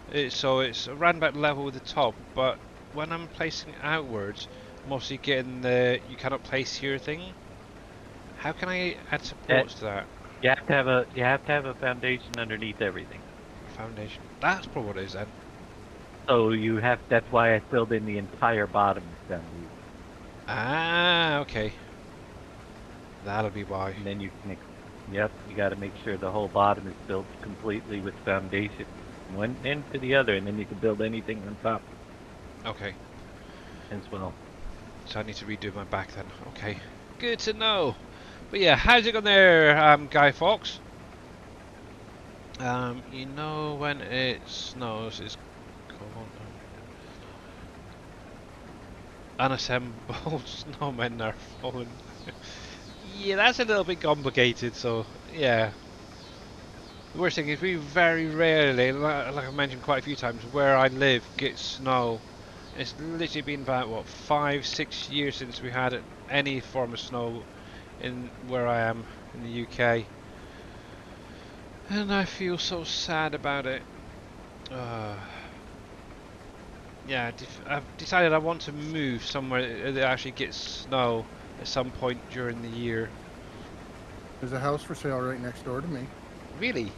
it so it's around about level with the top, but when I'm placing it outwards, I'm mostly getting the you cannot place here thing. How can I add That supports to that you have to have a foundation underneath everything. foundation? That's probably what it is then. So you have. That's why I filled in the entire bottom foundation, Ah, okay. That'll be why. and then you can. Yep, you got to make sure the whole bottom is built completely with foundation, one end to the other, and then you can build anything on top Okay. as well. So I need to redo my back then. Okay. Good to know. But yeah, how's it going there, Guy Fawkes? You know when it snows, it's called unassembled snowmen are falling. Yeah, that's a little bit complicated. So yeah, the worst thing is we very rarely, like I've mentioned quite a few times, where I live gets snow. It's literally been about what 5, 6 years since we had any form of snow in where I am in the UK, and I feel so sad about it. Uh, yeah, I've decided I want to move somewhere that actually gets snow at some point during the year. There's a house for sale right next door to me. Really?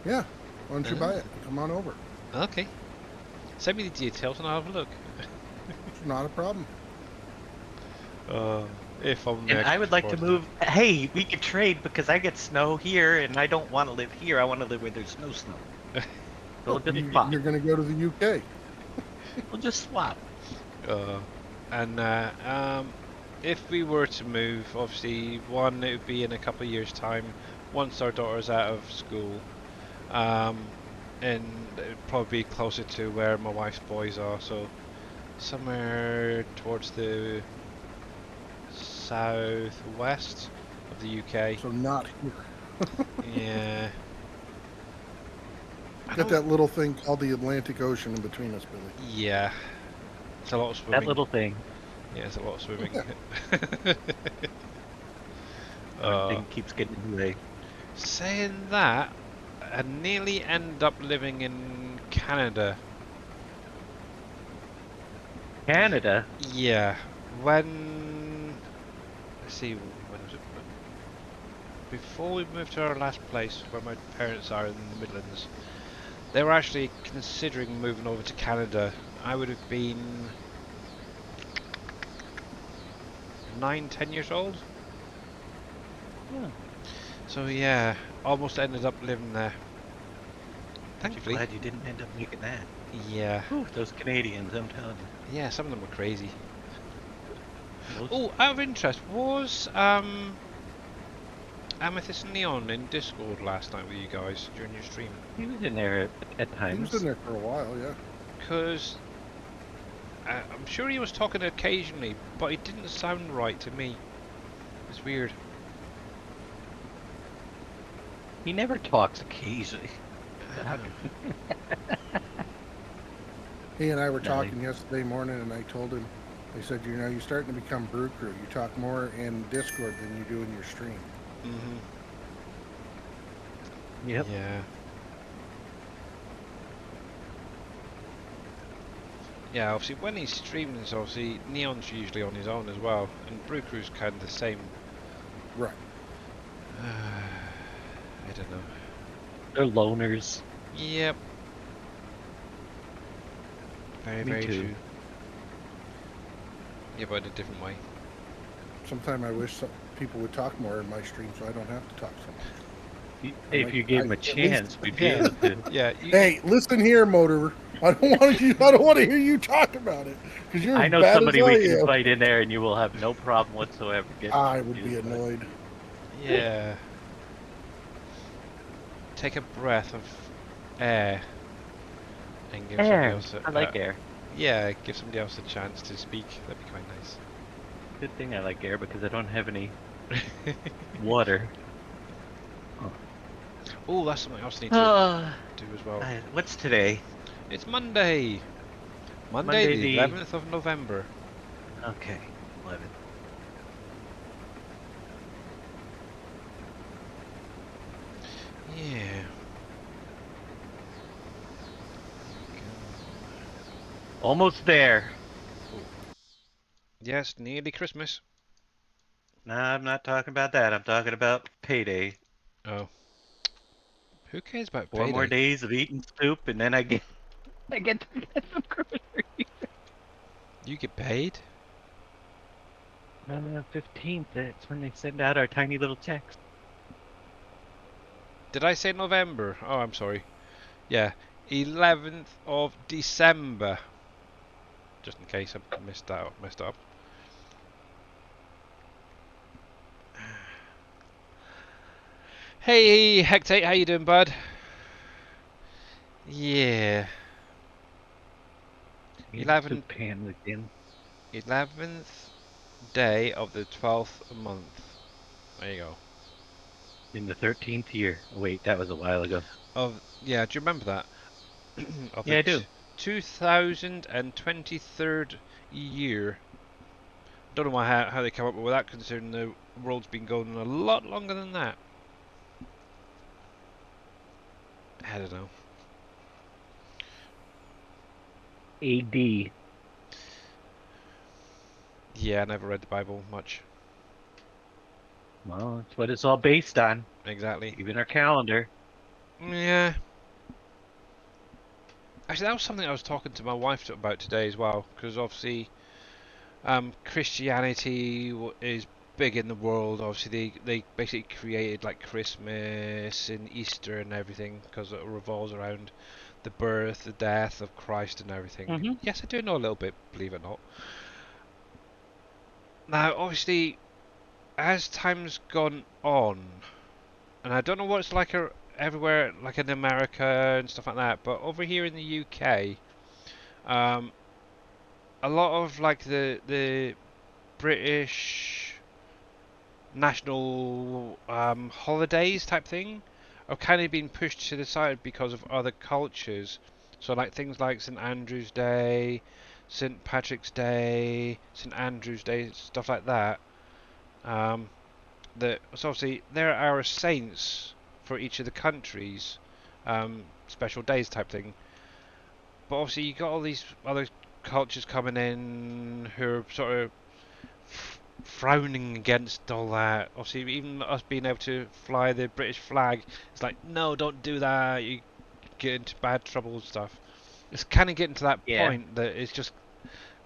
Yeah. Why don't you buy it? Come on over. Okay. Send me the details and I'll have a look. It's not a problem. Uh, if only And I I could would like to afford move. Hey, we could trade because I get snow here, and I don't want to live here. I want to live where there's no snow. So we'll just swap. You're going to go to the UK. We'll just swap. Uh, and if we were to move, obviously, one, it would be in a couple of years' time, once our daughter's out of school. Um, and it would probably be closer to where my wife's boys are, so somewhere towards the southwest of the UK. So not here. Yeah. I Got know. that little thing called the Atlantic Ocean in between us, Billy. Yeah. It's a lot of That swimming. little thing. Yeah, it's a lot of swimming. Everything keeps getting in the way. Saying that, I nearly end up living in Canada. Canada. Yeah, when let's see, when was it? Before we moved to our last place, where my parents are in the Midlands, they were actually considering moving over to Canada. I would have been 9, 10 years old. Hmm. So yeah, almost ended up living there. Thankfully. Glad you didn't end up making that. Yeah. Whew, those Canadians, I'm telling you. Yeah, some of them were crazy. suppose. Oh, out of interest, was Amethyst Neon in Discord last night with you guys during your stream? He was in there at He was in times. there for a while, yeah. Because I'm sure he was talking occasionally, but it didn't sound right to me. It's weird. He never talks occasionally. He and I were No, talking yesterday morning, and I told him, I said, you know, you're starting to become Brew Crew. You talk more in Discord than you do in your stream. Yep. Yeah. Yeah, obviously when he's streaming, obviously Neon's usually on his own as well, and Brew Crew's kind of the same. Right. I don't know. They're loners. Yep. Very, Me very too. true. Yeah, but in a different way. Sometimes I wish people would talk more in my stream so I don't have to talk so much. If you gave him a at least- chance, we'd be able to. Yeah. Hey, listen here, Motor. I don't want you. I don't want to hear you talk about it because you're I as know bad somebody as I we can am. invite in there, and you will have no problem whatsoever. I would be annoyed. Yeah. Take a breath of air and give somebody Air. else I like air. Yeah, give somebody else a chance to speak. That'd be quite Good thing I like air because I don't have any water. Oh, that's something else I need to do as well. What's today? It's Monday. Monday the 11th of November. Okay, 11. Yeah. Almost there. Yes, nearly Christmas. Nah, I'm not talking about that. I'm talking about payday. Oh. Who cares about 4 more payday? days of eating soup, and then I get to get some groceries. You get paid? On the 15th, that's when they send out our tiny little checks. Did I say November? Oh, I'm sorry. Yeah, 11th of December. Just in case I messed up. Hey, Hectate, how you doing, bud? Yeah. Soup pan again. 11th day of the 12th month. There you go. In the 13th year. Oh, wait, that was a while ago. Yeah, do you remember that? Of the Yeah, I do. 2023rd year. Don't know how they come up with that, considering the world's been going a lot longer than that. I don't know. AD. Yeah, I never read the Bible much. Well, that's what it's all based on. Exactly. Even our calendar. Yeah. Actually, that was something I was talking to my wife about today as well, because obviously, Christianity is big in the world. Obviously, they basically created like Christmas and Easter and everything because it revolves around the birth, the death of Christ and everything. Mm-hmm. Yes, I do know a little bit, believe it or not. Now, obviously, as time's gone on, and I don't know what it's like everywhere, like in America and stuff like that, but over here in the UK, um, a lot of like the British national holidays type thing are kind of being pushed to the side because of other cultures. So like things like St Andrew's Day, St Patrick's Day, St Andrew's Day, stuff like that. So obviously there are our saints for each of the countries, special days type thing. But obviously you got all these other cultures coming in who are sort of frowning against all that. Obviously, even us being able to fly the British flag, it's like, no, don't do that. You get into bad trouble and stuff. It's kind of getting to that Yeah. point that it's just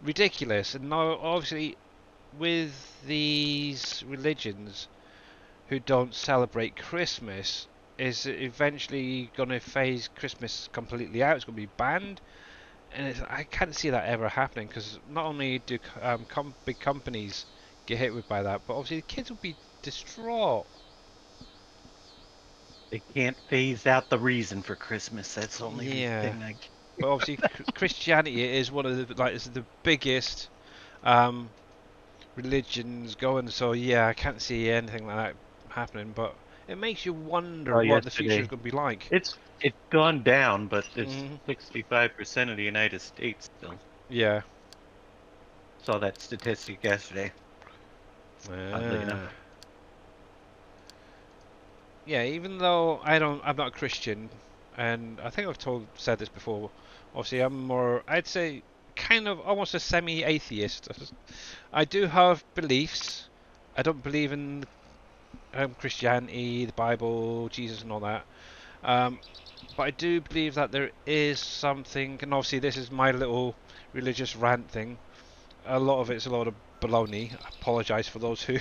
ridiculous. And now, obviously, with these religions who don't celebrate Christmas, is eventually going to phase Christmas completely out. It's going to be banned. And I can't see that ever happening because not only do big companies get hit with by that. But obviously, the kids will be distraught. They can't phase out the reason for Christmas. That's the only Yeah, thing I. but obviously, Christianity is one of the like it's the biggest um, religions going. So yeah, I can't see anything like that happening. But it makes you wonder Oh, what the future is yesterday. going to be like. It's gone down, but it's Hmm. 65% of the United States still. Yeah. Saw that statistic yesterday. Oddly Ah. enough. Yeah, even though I'm not a Christian, and I think said this before. Obviously, I'm more, I'd say, kind of almost a semi-atheist. I do have beliefs. I don't believe in Christianity, the Bible, Jesus, and all that. Um, but I do believe that there is something, and obviously, this is my little religious rant thing. A lot of it's a lot of baloney. I apologise for those who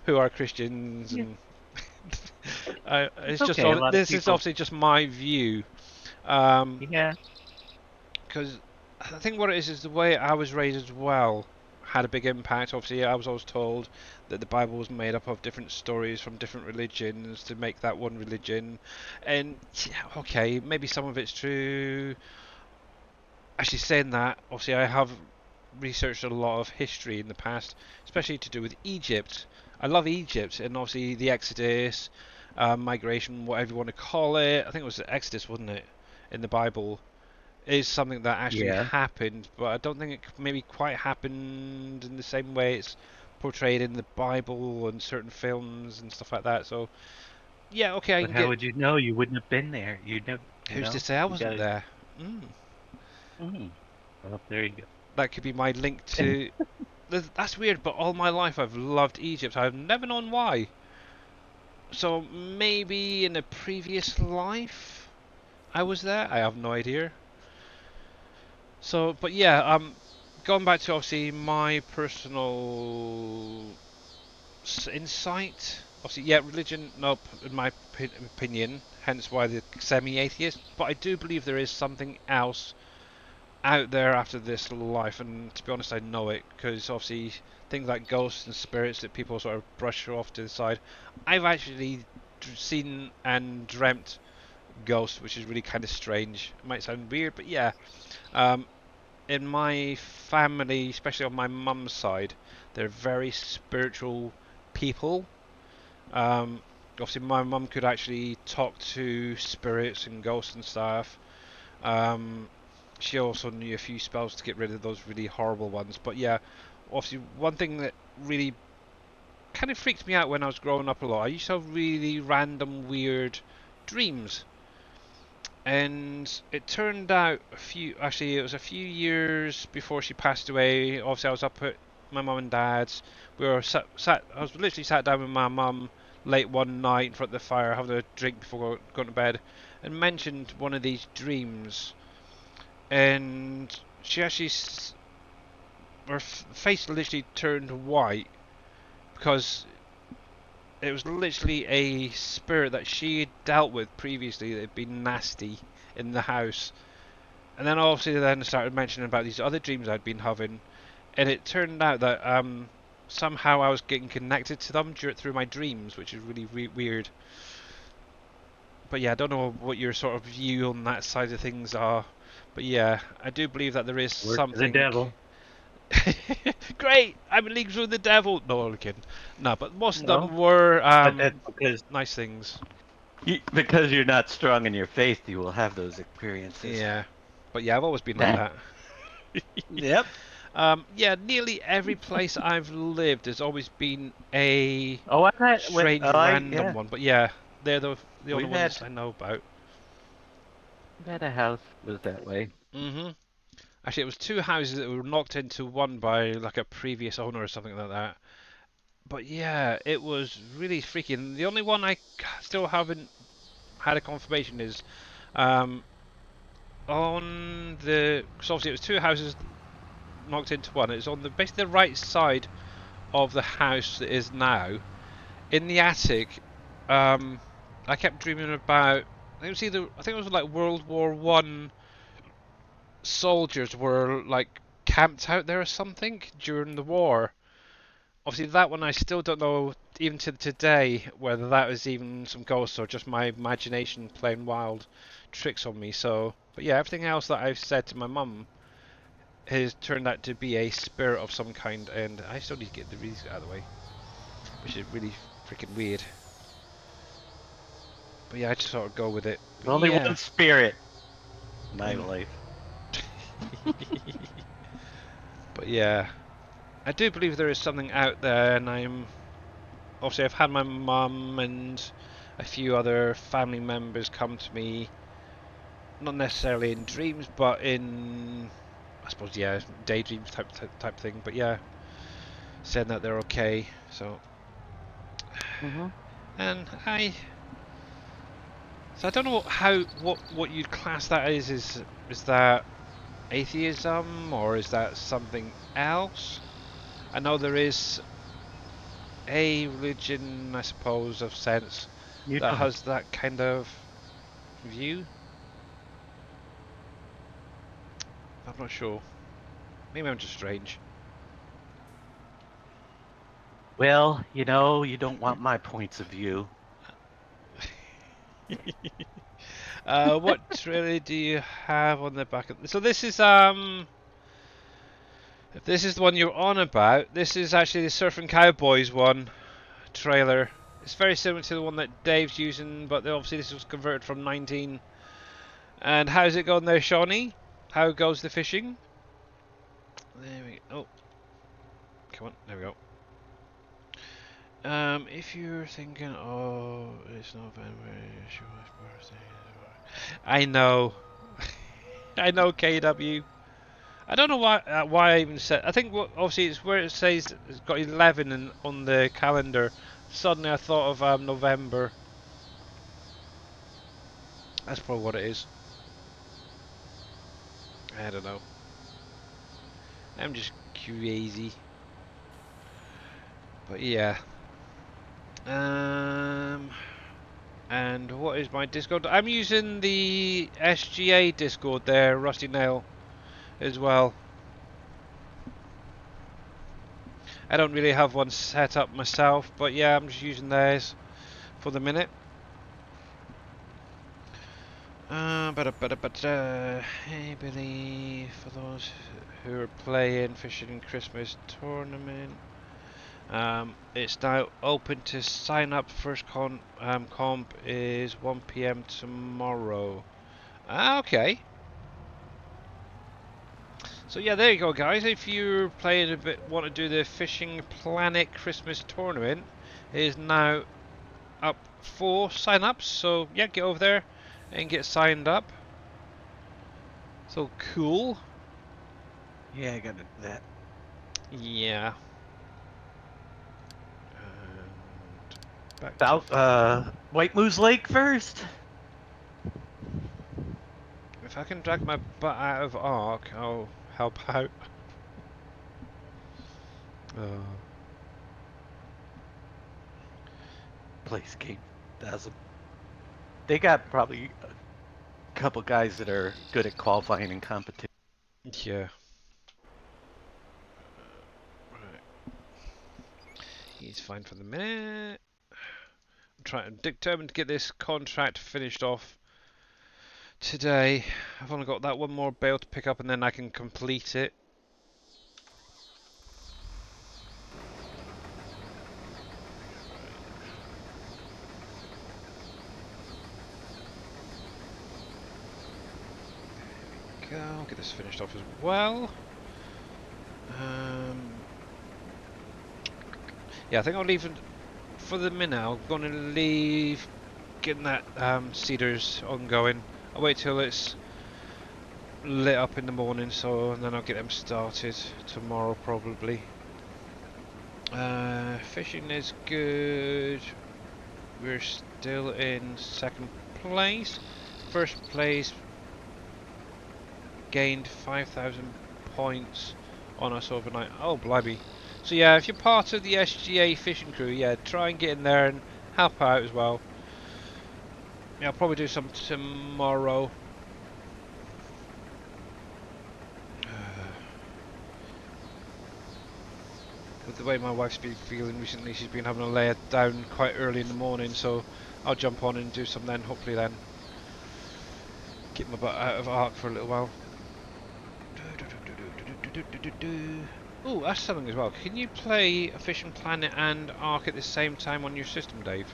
who are Christians Yeah, and it's it's just okay. A lot of this is people. obviously just my view, because Yeah, I think what it is the way I was raised as well had a big impact. Obviously, I was always told that the Bible was made up of different stories from different religions to make that one religion, and yeah, okay, maybe some of it's true. Actually, saying that, obviously, I have researched a lot of history in the past, especially to do with Egypt. I love Egypt, and obviously the Exodus, migration, whatever you want to call it. I think it was the Exodus, wasn't it, in the Bible? Is something that actually yeah. happened, but I don't think it maybe quite happened in the same way it's portrayed in the Bible and certain films and stuff like that. So yeah, okay, I But can how get. would you know? You wouldn't have been there. You'd never, Who's to say I you wasn't gotta. there? Mm, Well, there you that could be my link go. to. That's weird, but all my life I've loved Egypt. I've never known why. So maybe in a previous life I was there. I have no idea. So, but yeah, going back to obviously my personal insight. Obviously, yeah, religion, nope, in my opinion. Hence why the semi-atheist. But I do believe there is something else out there after this life, and to be honest, I know it because obviously things like ghosts and spirits that people sort of brush off to the side. I've actually seen and dreamt ghosts, which is really kind of strange. It might sound weird, but yeah. Um, in my family, especially on my mum's side, they're very spiritual people. Obviously, my mum could actually talk to spirits and ghosts and stuff. Um, she also knew a few spells to get rid of those really horrible ones. But yeah, obviously, one thing that really kind of freaked me out when I was growing up a lot, I used to have really random, weird dreams. And it turned out it was a few years before she passed away. Obviously, I was up at my mum and dad's. We were I was literally sat down with my mum late one night in front of the fire, having a drink before going to bed, and mentioned one of these dreams. And she actually, her face literally turned white because it was literally a spirit that she had dealt with previously that had been nasty in the house. And then obviously then I started mentioning about these other dreams I'd been having, and it turned out that somehow I was getting connected to them through my dreams, which is really weird. But yeah, I don't know what your sort of view on that side of things are. But yeah, I do believe that there is Work for the something. devil. Great, I'm in leagues with the devil. No, I'm kidding. No, but most of No, them were but that's nice things. because you're not strong in your faith. You will have those experiences. Yeah, but yeah, I've always been like that. Yep. Yeah, nearly every place I've lived has always been a Oh, I've had. strange, Oh, random yeah. one. But yeah, they're the only We've had ones I know about. we've had a house was that way. Actually, it was two houses that were knocked into one by like a previous owner or something like that. But yeah, it was really freaky. And the only one I still haven't had a confirmation is um, on the. Because obviously it was two houses knocked into one. It's on the basically the right side of the house that is now. In the attic, um, I kept dreaming about. I think it was like World War I soldiers were like camped out there or something during the war, obviously that one I still don't know even to today whether that was even some ghosts or just my imagination playing wild tricks on me. So, but yeah, everything else that I've said to my mum has turned out to be a spirit of some kind, and I still need to get the wreaths out of the way, which is really freaking weird. But yeah, I just sort of go with it. But There's only yeah. one spirit in my Mm. life. But yeah, I do believe there is something out there, and I'm obviously I've had my mum and a few other family members come to me, not necessarily in dreams, but in I suppose yeah, daydreams type thing. But yeah, saying that they're okay. So Hmm. and I don't know what you'd class that as. Is that atheism or is that something else? I know there is a religion, I suppose, of sense You that don't. has that kind of view. I'm not sure. Maybe I'm just strange. Well, you don't want my points of view. What really do you have on the back of? So this is if this is the one you're on about, this is actually the Surfing Cowboys one trailer. It's very similar to the one that Dave's using, but obviously this was converted from 19. And how's it going there, Shawnee? How goes the fishing? There we go. Oh, come on, there we go. If you're thinking, oh, it's November, it's your wife's birthday. I know, I know, KW. I don't know why I even said. I think obviously it's where it says it's got 11 on the calendar. Suddenly I thought of November. That's probably what it is. I don't know. I'm just crazy. But yeah. Um. And what is my Discord? I'm using the SGA Discord there, Rusty Nail, as well. I don't really have one set up myself, but yeah, I'm just using theirs for the minute. I believe for those who are playing Fishing Christmas Tournament, it's now open to sign up. First comp is 1 p.m. tomorrow. Ah, okay. So yeah, there you go, guys. If you're playing a bit, want to do the Fishing Planet Christmas Tournament, it is now up for sign-ups. So yeah, get over there and get signed up. So cool. Yeah, I got to do that. Yeah. And back to South, White Moose Lake first. if I can drag my butt out of Ark, I'll help out. Uh, Place game doesn't. They got probably a couple guys that are good at qualifying in competition. yeah. Right. He's fine for the minute. I'm trying, determined to get this contract finished off today. I've only got that one more bale to pick up and then I can complete it. Go, get this finished off as well. Yeah, I think I'll leave it for the minute. I'm going to leave getting that cedars ongoing. I'll wait till it's lit up in the morning, so and then I'll get them started tomorrow probably. Fishing is good. We're still in second place. First place gained 5,000 points on us overnight. Oh, blimey. So yeah, if you're part of the SGA fishing crew, yeah, try and get in there and help out as well. Yeah, I'll probably do some tomorrow. the way my wife's been feeling recently, she's been having to lay it down quite early in the morning, so I'll jump on and do some then, hopefully then. Keep my butt out of Ark for a little while. Oh, that's something as well. Can you play a Fishing Planet and Ark at the same time on your system, Dave?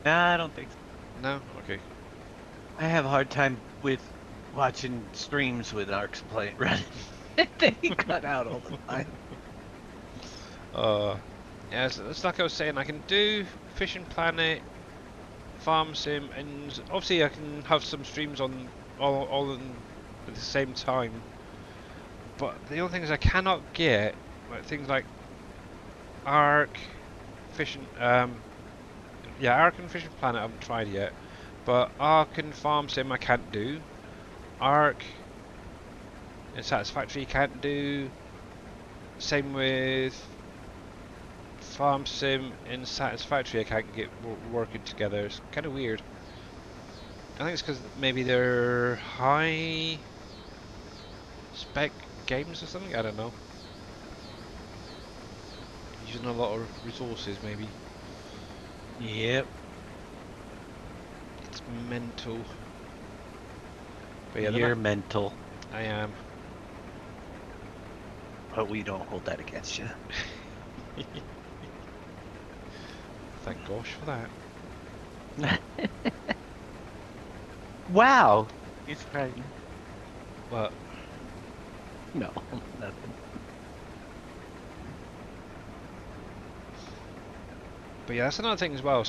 Nah, I don't think so. No? Okay. I have a hard time with watching streams with Arcs play running. They cut out all the time. Yeah, it's like I was saying, I can do Fishing Planet, Farm Sim, and obviously I can have some streams on all at the same time. But the only thing is I cannot get like things like Ark, Fishing, yeah, Ark and Fishing Planet I haven't tried yet. But Ark and Farm Sim I can't do. Ark and Satisfactory can't do. Same with Farm Sim and Satisfactory I can't get working together. It's kind of weird. I think it's because maybe they're high spec games or something. I don't know. Using a lot of resources, maybe. Yep. It's mental. But yeah, You're mental, I am. but we don't hold that against you. Thank gosh for that. Wow. He's frightened. But No, nothing. yeah, that's another thing as well.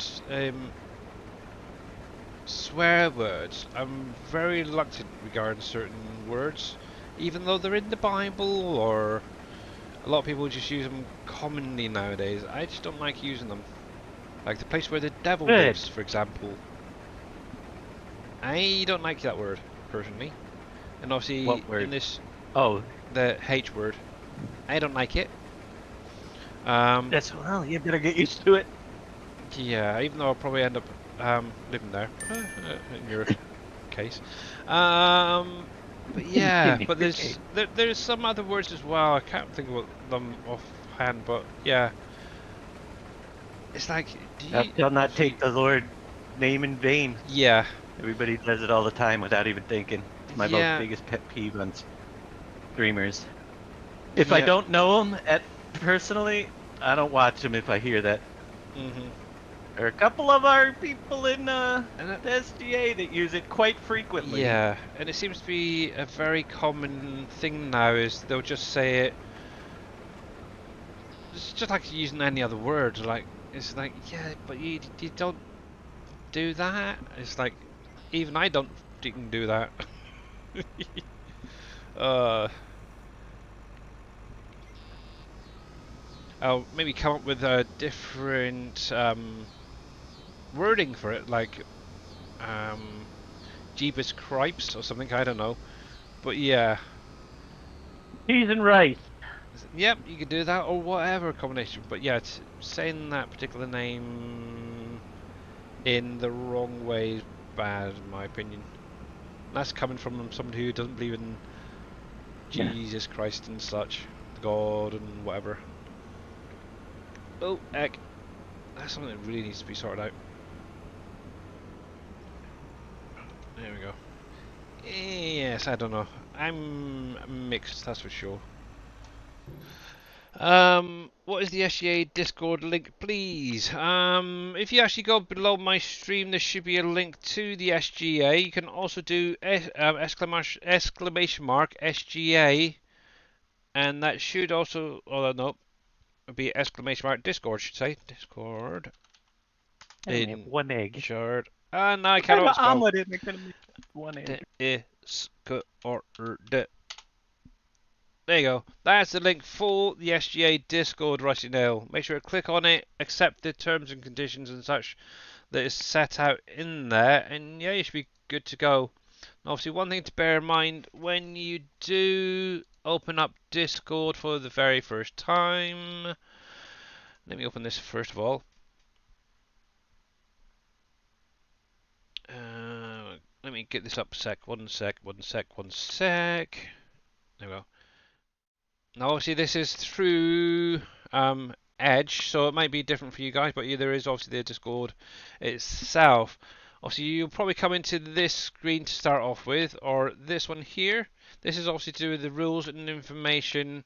Swear words. I'm very reluctant regarding certain words, even though they're in the Bible or a lot of people just use them commonly nowadays. I just don't like using them. Like the place where the devil Good. lives, for example. I don't like that word, personally. And obviously, What word? in this, Oh, the H word, I don't like it. that's well. You better get used to it. Yeah, even though I'll probably end up living there, in your case. But yeah, In but your case. there's some other words as well. I can't think of them offhand, but yeah, it's like, do Thou you? shalt not Obviously, take the Lord name in vain. yeah, Everybody does it all the time without even thinking. It's my yeah, biggest pet peeve on streamers. If I yeah. don't know them personally, I don't watch them if I hear that. Mhm. There are a couple of our people in And the SGA that use it quite frequently. yeah, and it seems to be a very common thing now. Is they'll just say it. It's just like using any other word. Like it's like, yeah, but you don't do that. It's like even I don't freaking do that. uh, I'll maybe come up with a different wording for it, like um, Jeebus Cripes or something. I don't know, but yeah, Cheese and rice. yep, you could do that or whatever combination. But yeah, saying that particular name in the wrong way is bad, in my opinion. That's coming from somebody who doesn't believe in Yeah. Jesus Christ and such, God and whatever. Oh, heck. That's something that really needs to be sorted out. There we go. Yes, I don't know. I'm mixed, that's for sure. What is the SGA Discord link, please? If you actually go below my stream, there should be a link to the SGA. You can also do exclamation mark SGA, and that should also, oh no, be exclamation mark Discord, should say Discord I only have in one egg. chart. And I What kind cannot of spell. omelet am I gonna make? One egg. Discord. There you go. That's the link for the SGA Discord, Rusty Nail. Make sure to click on it, accept the terms and conditions and such that is set out in there, and yeah, you should be good to go. And obviously, one thing to bear in mind when you do open up Discord for the very first time. Let me open this first of all. Let me get this up a sec. One sec. There we go. Now, obviously, this is through Edge, so it might be different for you guys, but yeah, there is obviously the Discord itself. Obviously, you'll probably come into this screen to start off with, or this one here. This is obviously to do with the rules and information,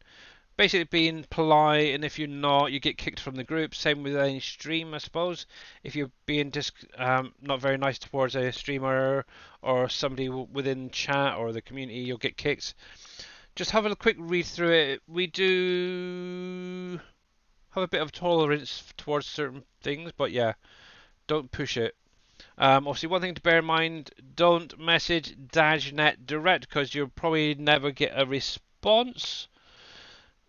basically being polite, and if you're not, you get kicked from the group. Same with any stream, I suppose. If you're being not very nice towards a streamer or somebody within chat or the community, you'll get kicked. Just have a quick read through it. We do have a bit of tolerance towards certain things, but yeah, don't push it. Obviously, one thing to bear in mind: don't message DashNet direct because you'll probably never get a response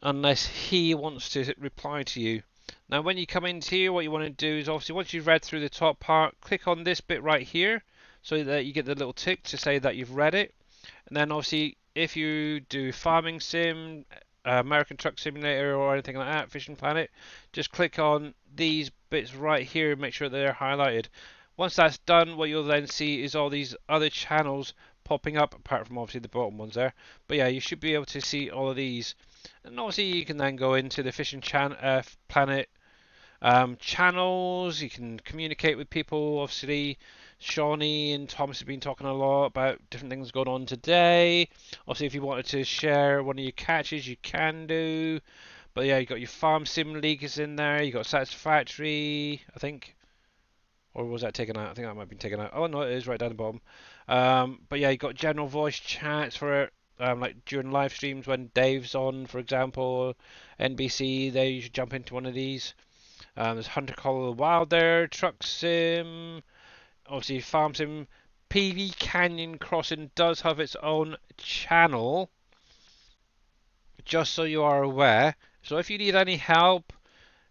unless he wants to reply to you. Now, when you come into here, what you want to do is obviously once you've read through the top part, click on this bit right here so that you get the little tick to say that you've read it. And then obviously, if you do farming sim, American Truck Simulator, or anything like that, Fishing Planet, just click on these bits right here and make sure they're highlighted. Once that's done, what you'll then see is all these other channels popping up, apart from obviously the bottom ones there. But yeah, you should be able to see all of these. And obviously, you can then go into the Fishing Planet channels. You can communicate with people. Obviously, Shawnee and Thomas have been talking a lot about different things going on today. Obviously, if you wanted to share one of your catches, you can do. But yeah, you got your Farm Sim Leagues in there. You got Satisfactory, I think. Or was that taken out? I think that might have been taken out. Oh no, it is right down the bottom. But yeah, you got general voice chats for like during live streams when Dave's on, for example, NBC. There, you should jump into one of these. There's Hunter Call of the Wild there, Truck Sim, obviously Farm Sim. PV Canyon Crossing does have its own channel, just so you are aware. So if you need any help,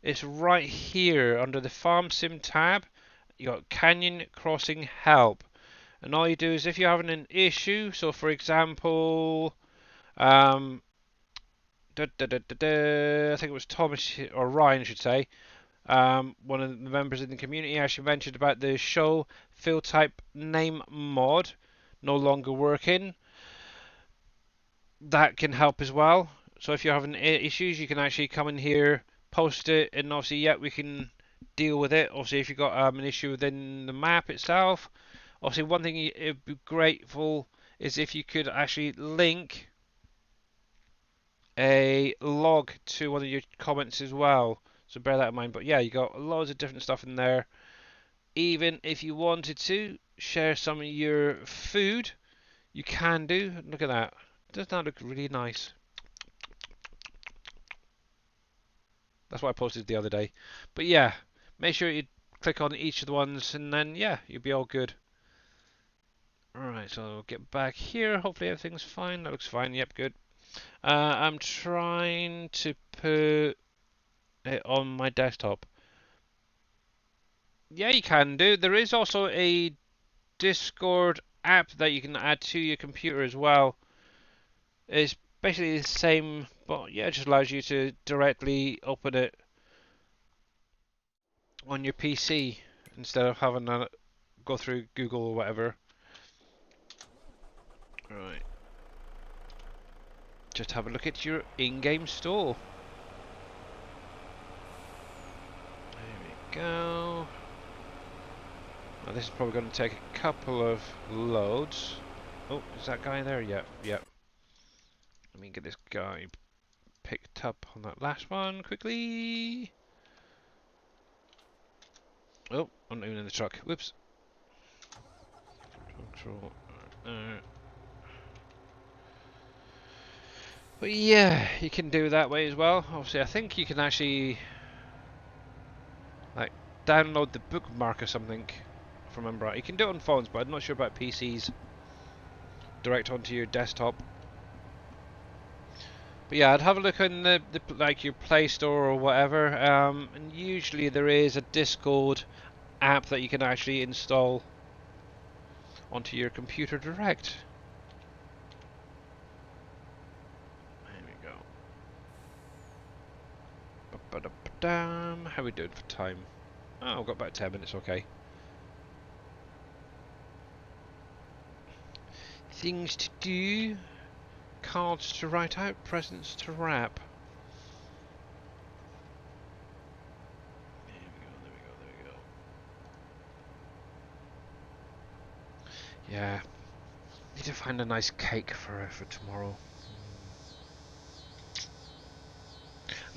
it's right here under the Farm Sim tab. You got Canyon Crossing Help. And all you do is if you're having an issue, so for example, I think it was Thomas or Ryan, I should say, one of the members in the community actually mentioned about the show field type name mod no longer working. That can help as well. So if you're having issues, you can actually come in here, post it, and obviously, yeah, we can deal with it. Obviously, if you've got an issue within the map itself, obviously, one thing it'd be grateful is if you could actually link a log to one of your comments as well. So bear that in mind. But yeah, you got loads of different stuff in there. Even if you wanted to share some of your food, you can do. Look at that. Doesn't that look really nice? That's what I posted the other day. But yeah, make sure you click on each of the ones and then yeah, you'll be all good. Alright, so I'll get back here. Hopefully everything's fine. That looks fine. Yep, good. I'm trying to put it on my desktop. Yeah, you can do. There is also a Discord app that you can add to your computer as well. It's basically the same, but yeah, it just allows you to directly open it on your PC instead of having to go through Google or whatever. Right. Just have a look at your in-game store. There we go. Now this is probably going to take a couple of loads. Oh, is that guy there? Yep, yep. Let me get this guy picked up on that last one quickly. Oh, I'm not even in the truck. Whoops. Control. But yeah, you can do that way as well. Obviously, I think you can actually like download the bookmark or something. If I remember right, you can do it on phones, but I'm not sure about PCs. Direct onto your desktop. But yeah, I'd have a look in the like your Play Store or whatever. And usually there is a Discord app that you can actually install onto your computer direct. There we go. How are we doing for time? Oh, I've got about 10 minutes, okay. Things to do. cards to write out, presents to wrap. There we go, there we go, there we go. Yeah, need to find a nice cake for tomorrow.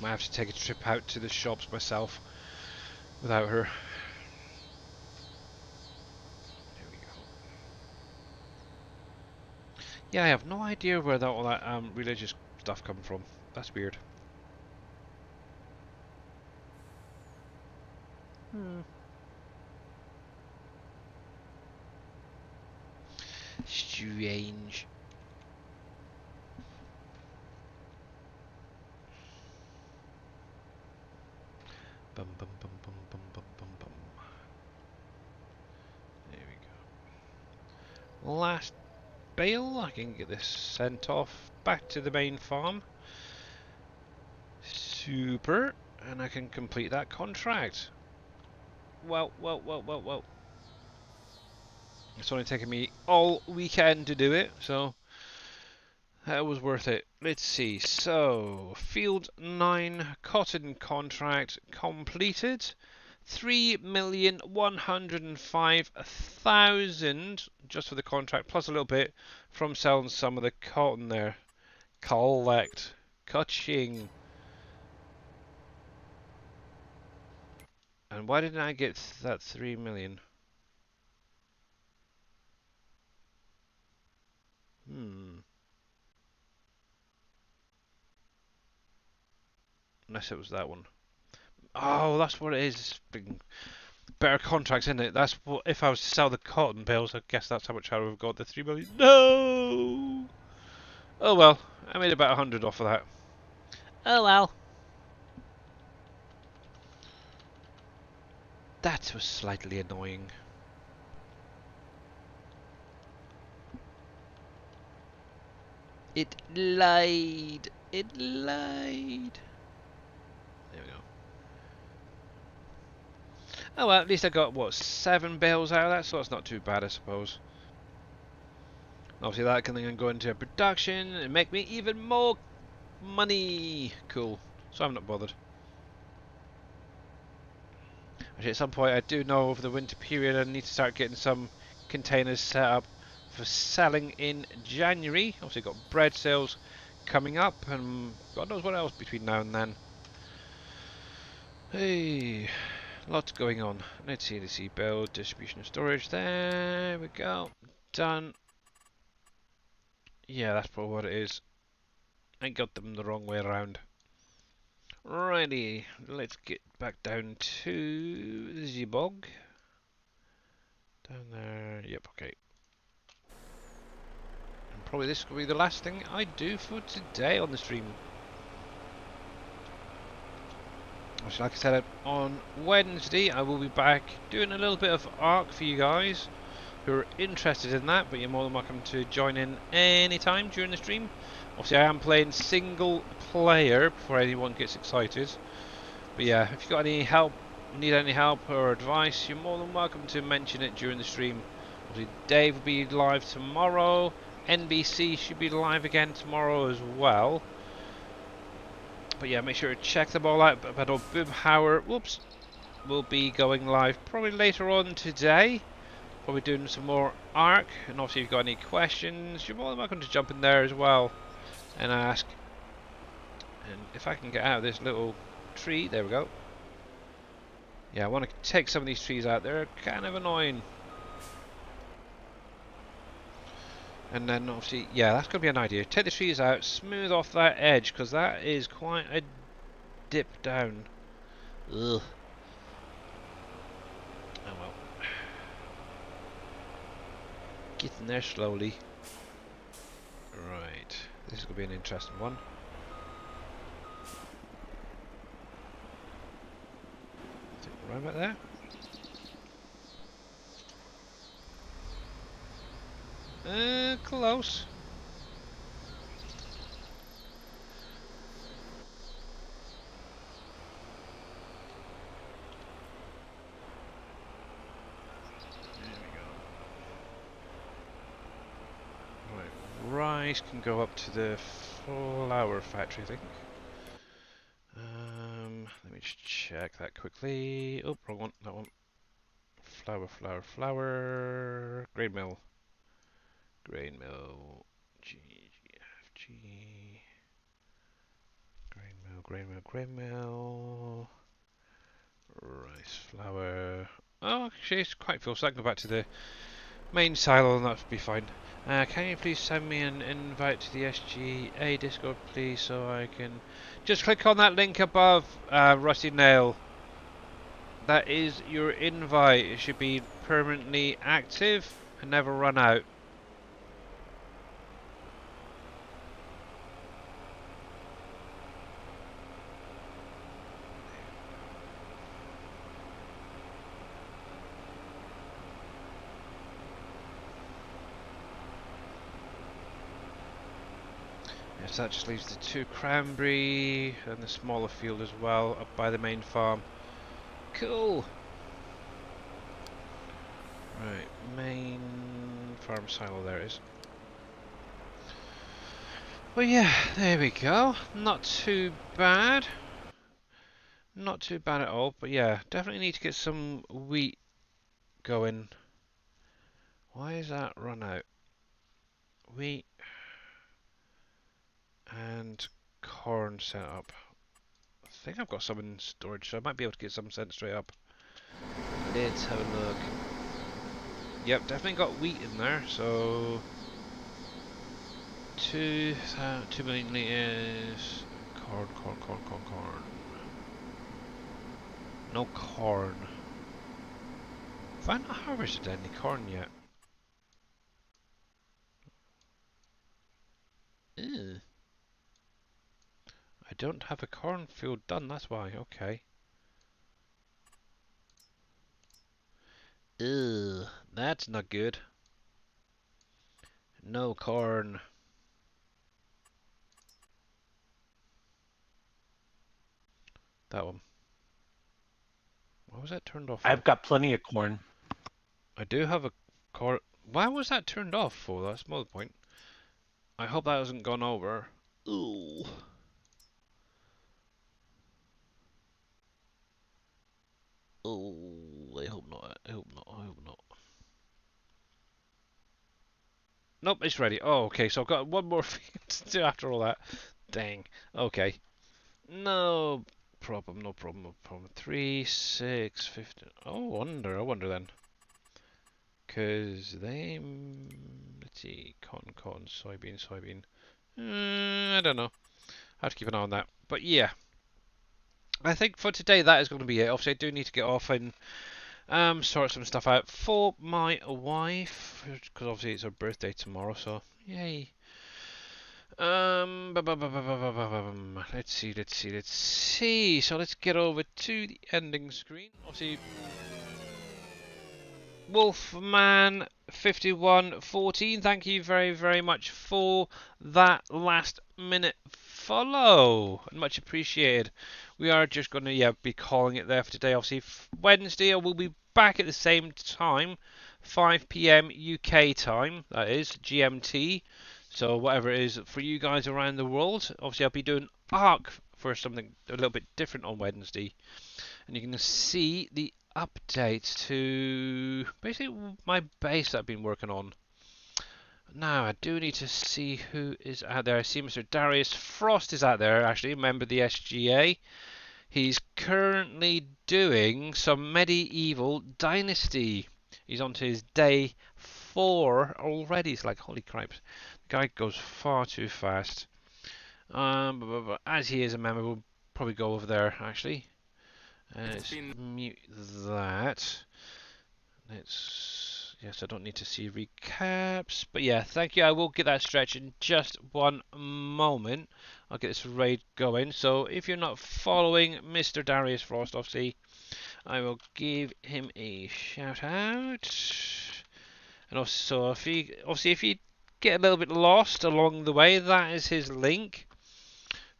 Might have to take a trip out to the shops myself without her. There we go. Yeah, I have no idea where all that religious stuff come from. That's weird. Strange. Bum bum bum bum bum bum bum bum. There we go. Last bale. I can get this sent off back to the main farm. Super. And I can complete that contract. Well. It's only taken me all weekend to do it, so that was worth it. Let's see. So, Field 9 cotton contract completed. 3,105,000 just for the contract, plus a little bit from selling some of the cotton there. Collect. Ka-ching. And why didn't I get that 3 million? Unless it was that one. Oh, that's what it is. Better contracts, isn't it? That's what. If I was to sell the cotton bales, I guess that's how much I would have got. The 3 million. No. Oh well, I made about 100 off of that. Oh well. That was slightly annoying. It lied. It lied. There we go. Oh well, at least I got, what, 7 bales out of that, so that's not too bad, I suppose. Obviously that can then go into production and make me even more money. Cool. So I'm not bothered. Actually, at some point I do know over the winter period I need to start getting some containers set up for selling in January. Obviously got bread sales coming up and God knows what else between now and then. Hey, lots going on. Let's see, build, distribution and storage. There we go. Done. Yeah, that's probably what it is. I got them the wrong way around. Righty, let's get back down to the bog. Down there, yep, okay. And probably this will be the last thing I do for today on the stream. Which, like I said, on Wednesday I will be back doing a little bit of Ark for you guys who are interested in that, but you're more than welcome to join in anytime during the stream. Obviously I am playing single player before anyone gets excited. But yeah, if you've got any help, need any help or advice, you're more than welcome to mention it during the stream. Obviously Dave will be live tomorrow, NBC should be live again tomorrow as well. But yeah, make sure to check them all out. But Boomhauer, whoops, will be going live probably later on today. Probably doing some more Ark, and obviously if you've got any questions, you're more than welcome to jump in there as well and ask. And if I can get out of this little tree, there we go. Yeah, I want to take some of these trees out, they're kind of annoying. And then obviously, yeah, that's going to be an idea. Take the trees out, smooth off that edge, because that is quite a dip down. Ugh. Oh well. Getting there slowly. Right, this is going to be an interesting one. Is it right about there? Close. There we go. Right base can go up to the flower factory, I think. Let me just check that quickly. Oh, wrong one. That one. Flower, flower, flower. Grain mill. Grain mill. G, G, F, G. Grain mill, grain mill, grain mill. Rice flour. Oh, actually, it's quite full, so I can go back to the main silo and that'll be fine. Can you please send me an invite to the SGA Discord, please, so I can just click on that link above, Rusty Nail. That is your invite. It should be permanently active and never run out. Yes, that just leaves the 2 cranberry and the smaller field as well up by the main farm. Cool. Right, main farm silo there it is. Well, yeah, there we go. Not too bad. Not too bad at all, but yeah, definitely need to get some wheat going. Why is that run out? Wheat and corn set up. I think I've got some in storage, so I might be able to get some sent straight up. Let's have a look. Yep, definitely got wheat in there, so 2 million litres. Corn, corn, corn, corn, corn. No corn. Have I not harvested any corn yet? Ew. I don't have a cornfield done, that's why, okay. Ugh, that's not good. No corn. That one. Why was that turned off for? I've got plenty of corn. I do have a corn. Why was that turned off for? That's more the point. I hope that hasn't gone over. Ooh. Oh, I hope not. I hope not. I hope not. Nope, it's ready. Oh, okay. So I've got one more thing to do after all that. Dang. Okay. No problem. No problem. No problem. 3, 6, 15. Oh, I wonder then. Because they. Let's see. Cotton, soybean. I don't know. I have to keep an eye on that. But yeah. I think for today that is going to be it. Obviously, I do need to get off and sort some stuff out for my wife. Because obviously it's her birthday tomorrow. So, yay. Let's see. So let's get over to the ending screen. Obviously, Wolfman 5114. Thank you very, very much for that last minute follow. Much appreciated. We are just going to be calling it there for today. Obviously, Wednesday I will be back at the same time, 5 p.m. UK time. That is GMT. So whatever it is for you guys around the world. Obviously, I'll be doing ARC for something a little bit different on Wednesday. And you can see the update to basically my base that I've been working on. Now, I do need to see who is out there. I see Mr. Darius Frost is out there, actually, a member of the SGA. He's currently doing some medieval dynasty. He's on to his day 4 already. It's like, holy crap. The guy goes far too fast. But as he is a member, we'll probably go over there, actually. Let's mute that. Yes, I don't need to see recaps. But yeah, thank you. I will get that stretch in just one moment. I'll get this raid going. So if you're not following Mr. Darius Frost, obviously, I will give him a shout out. And also, if you get a little bit lost along the way, that is his link.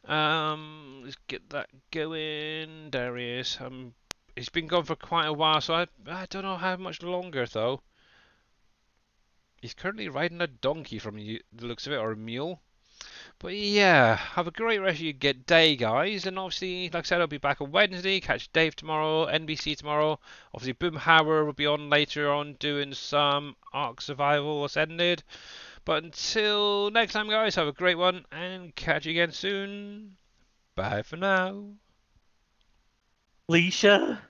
Let's get that going, Darius. He's been gone for quite a while, so I don't know how much longer though. He's currently riding a donkey from the looks of it, or a mule. But yeah, have a great rest of your day, guys. And obviously, like I said, I'll be back on Wednesday. Catch Dave tomorrow, NBC tomorrow. Obviously, Boomhauer will be on later on doing some Ark Survival Ascended. But until next time, guys, have a great one and catch you again soon. Bye for now. Leisha.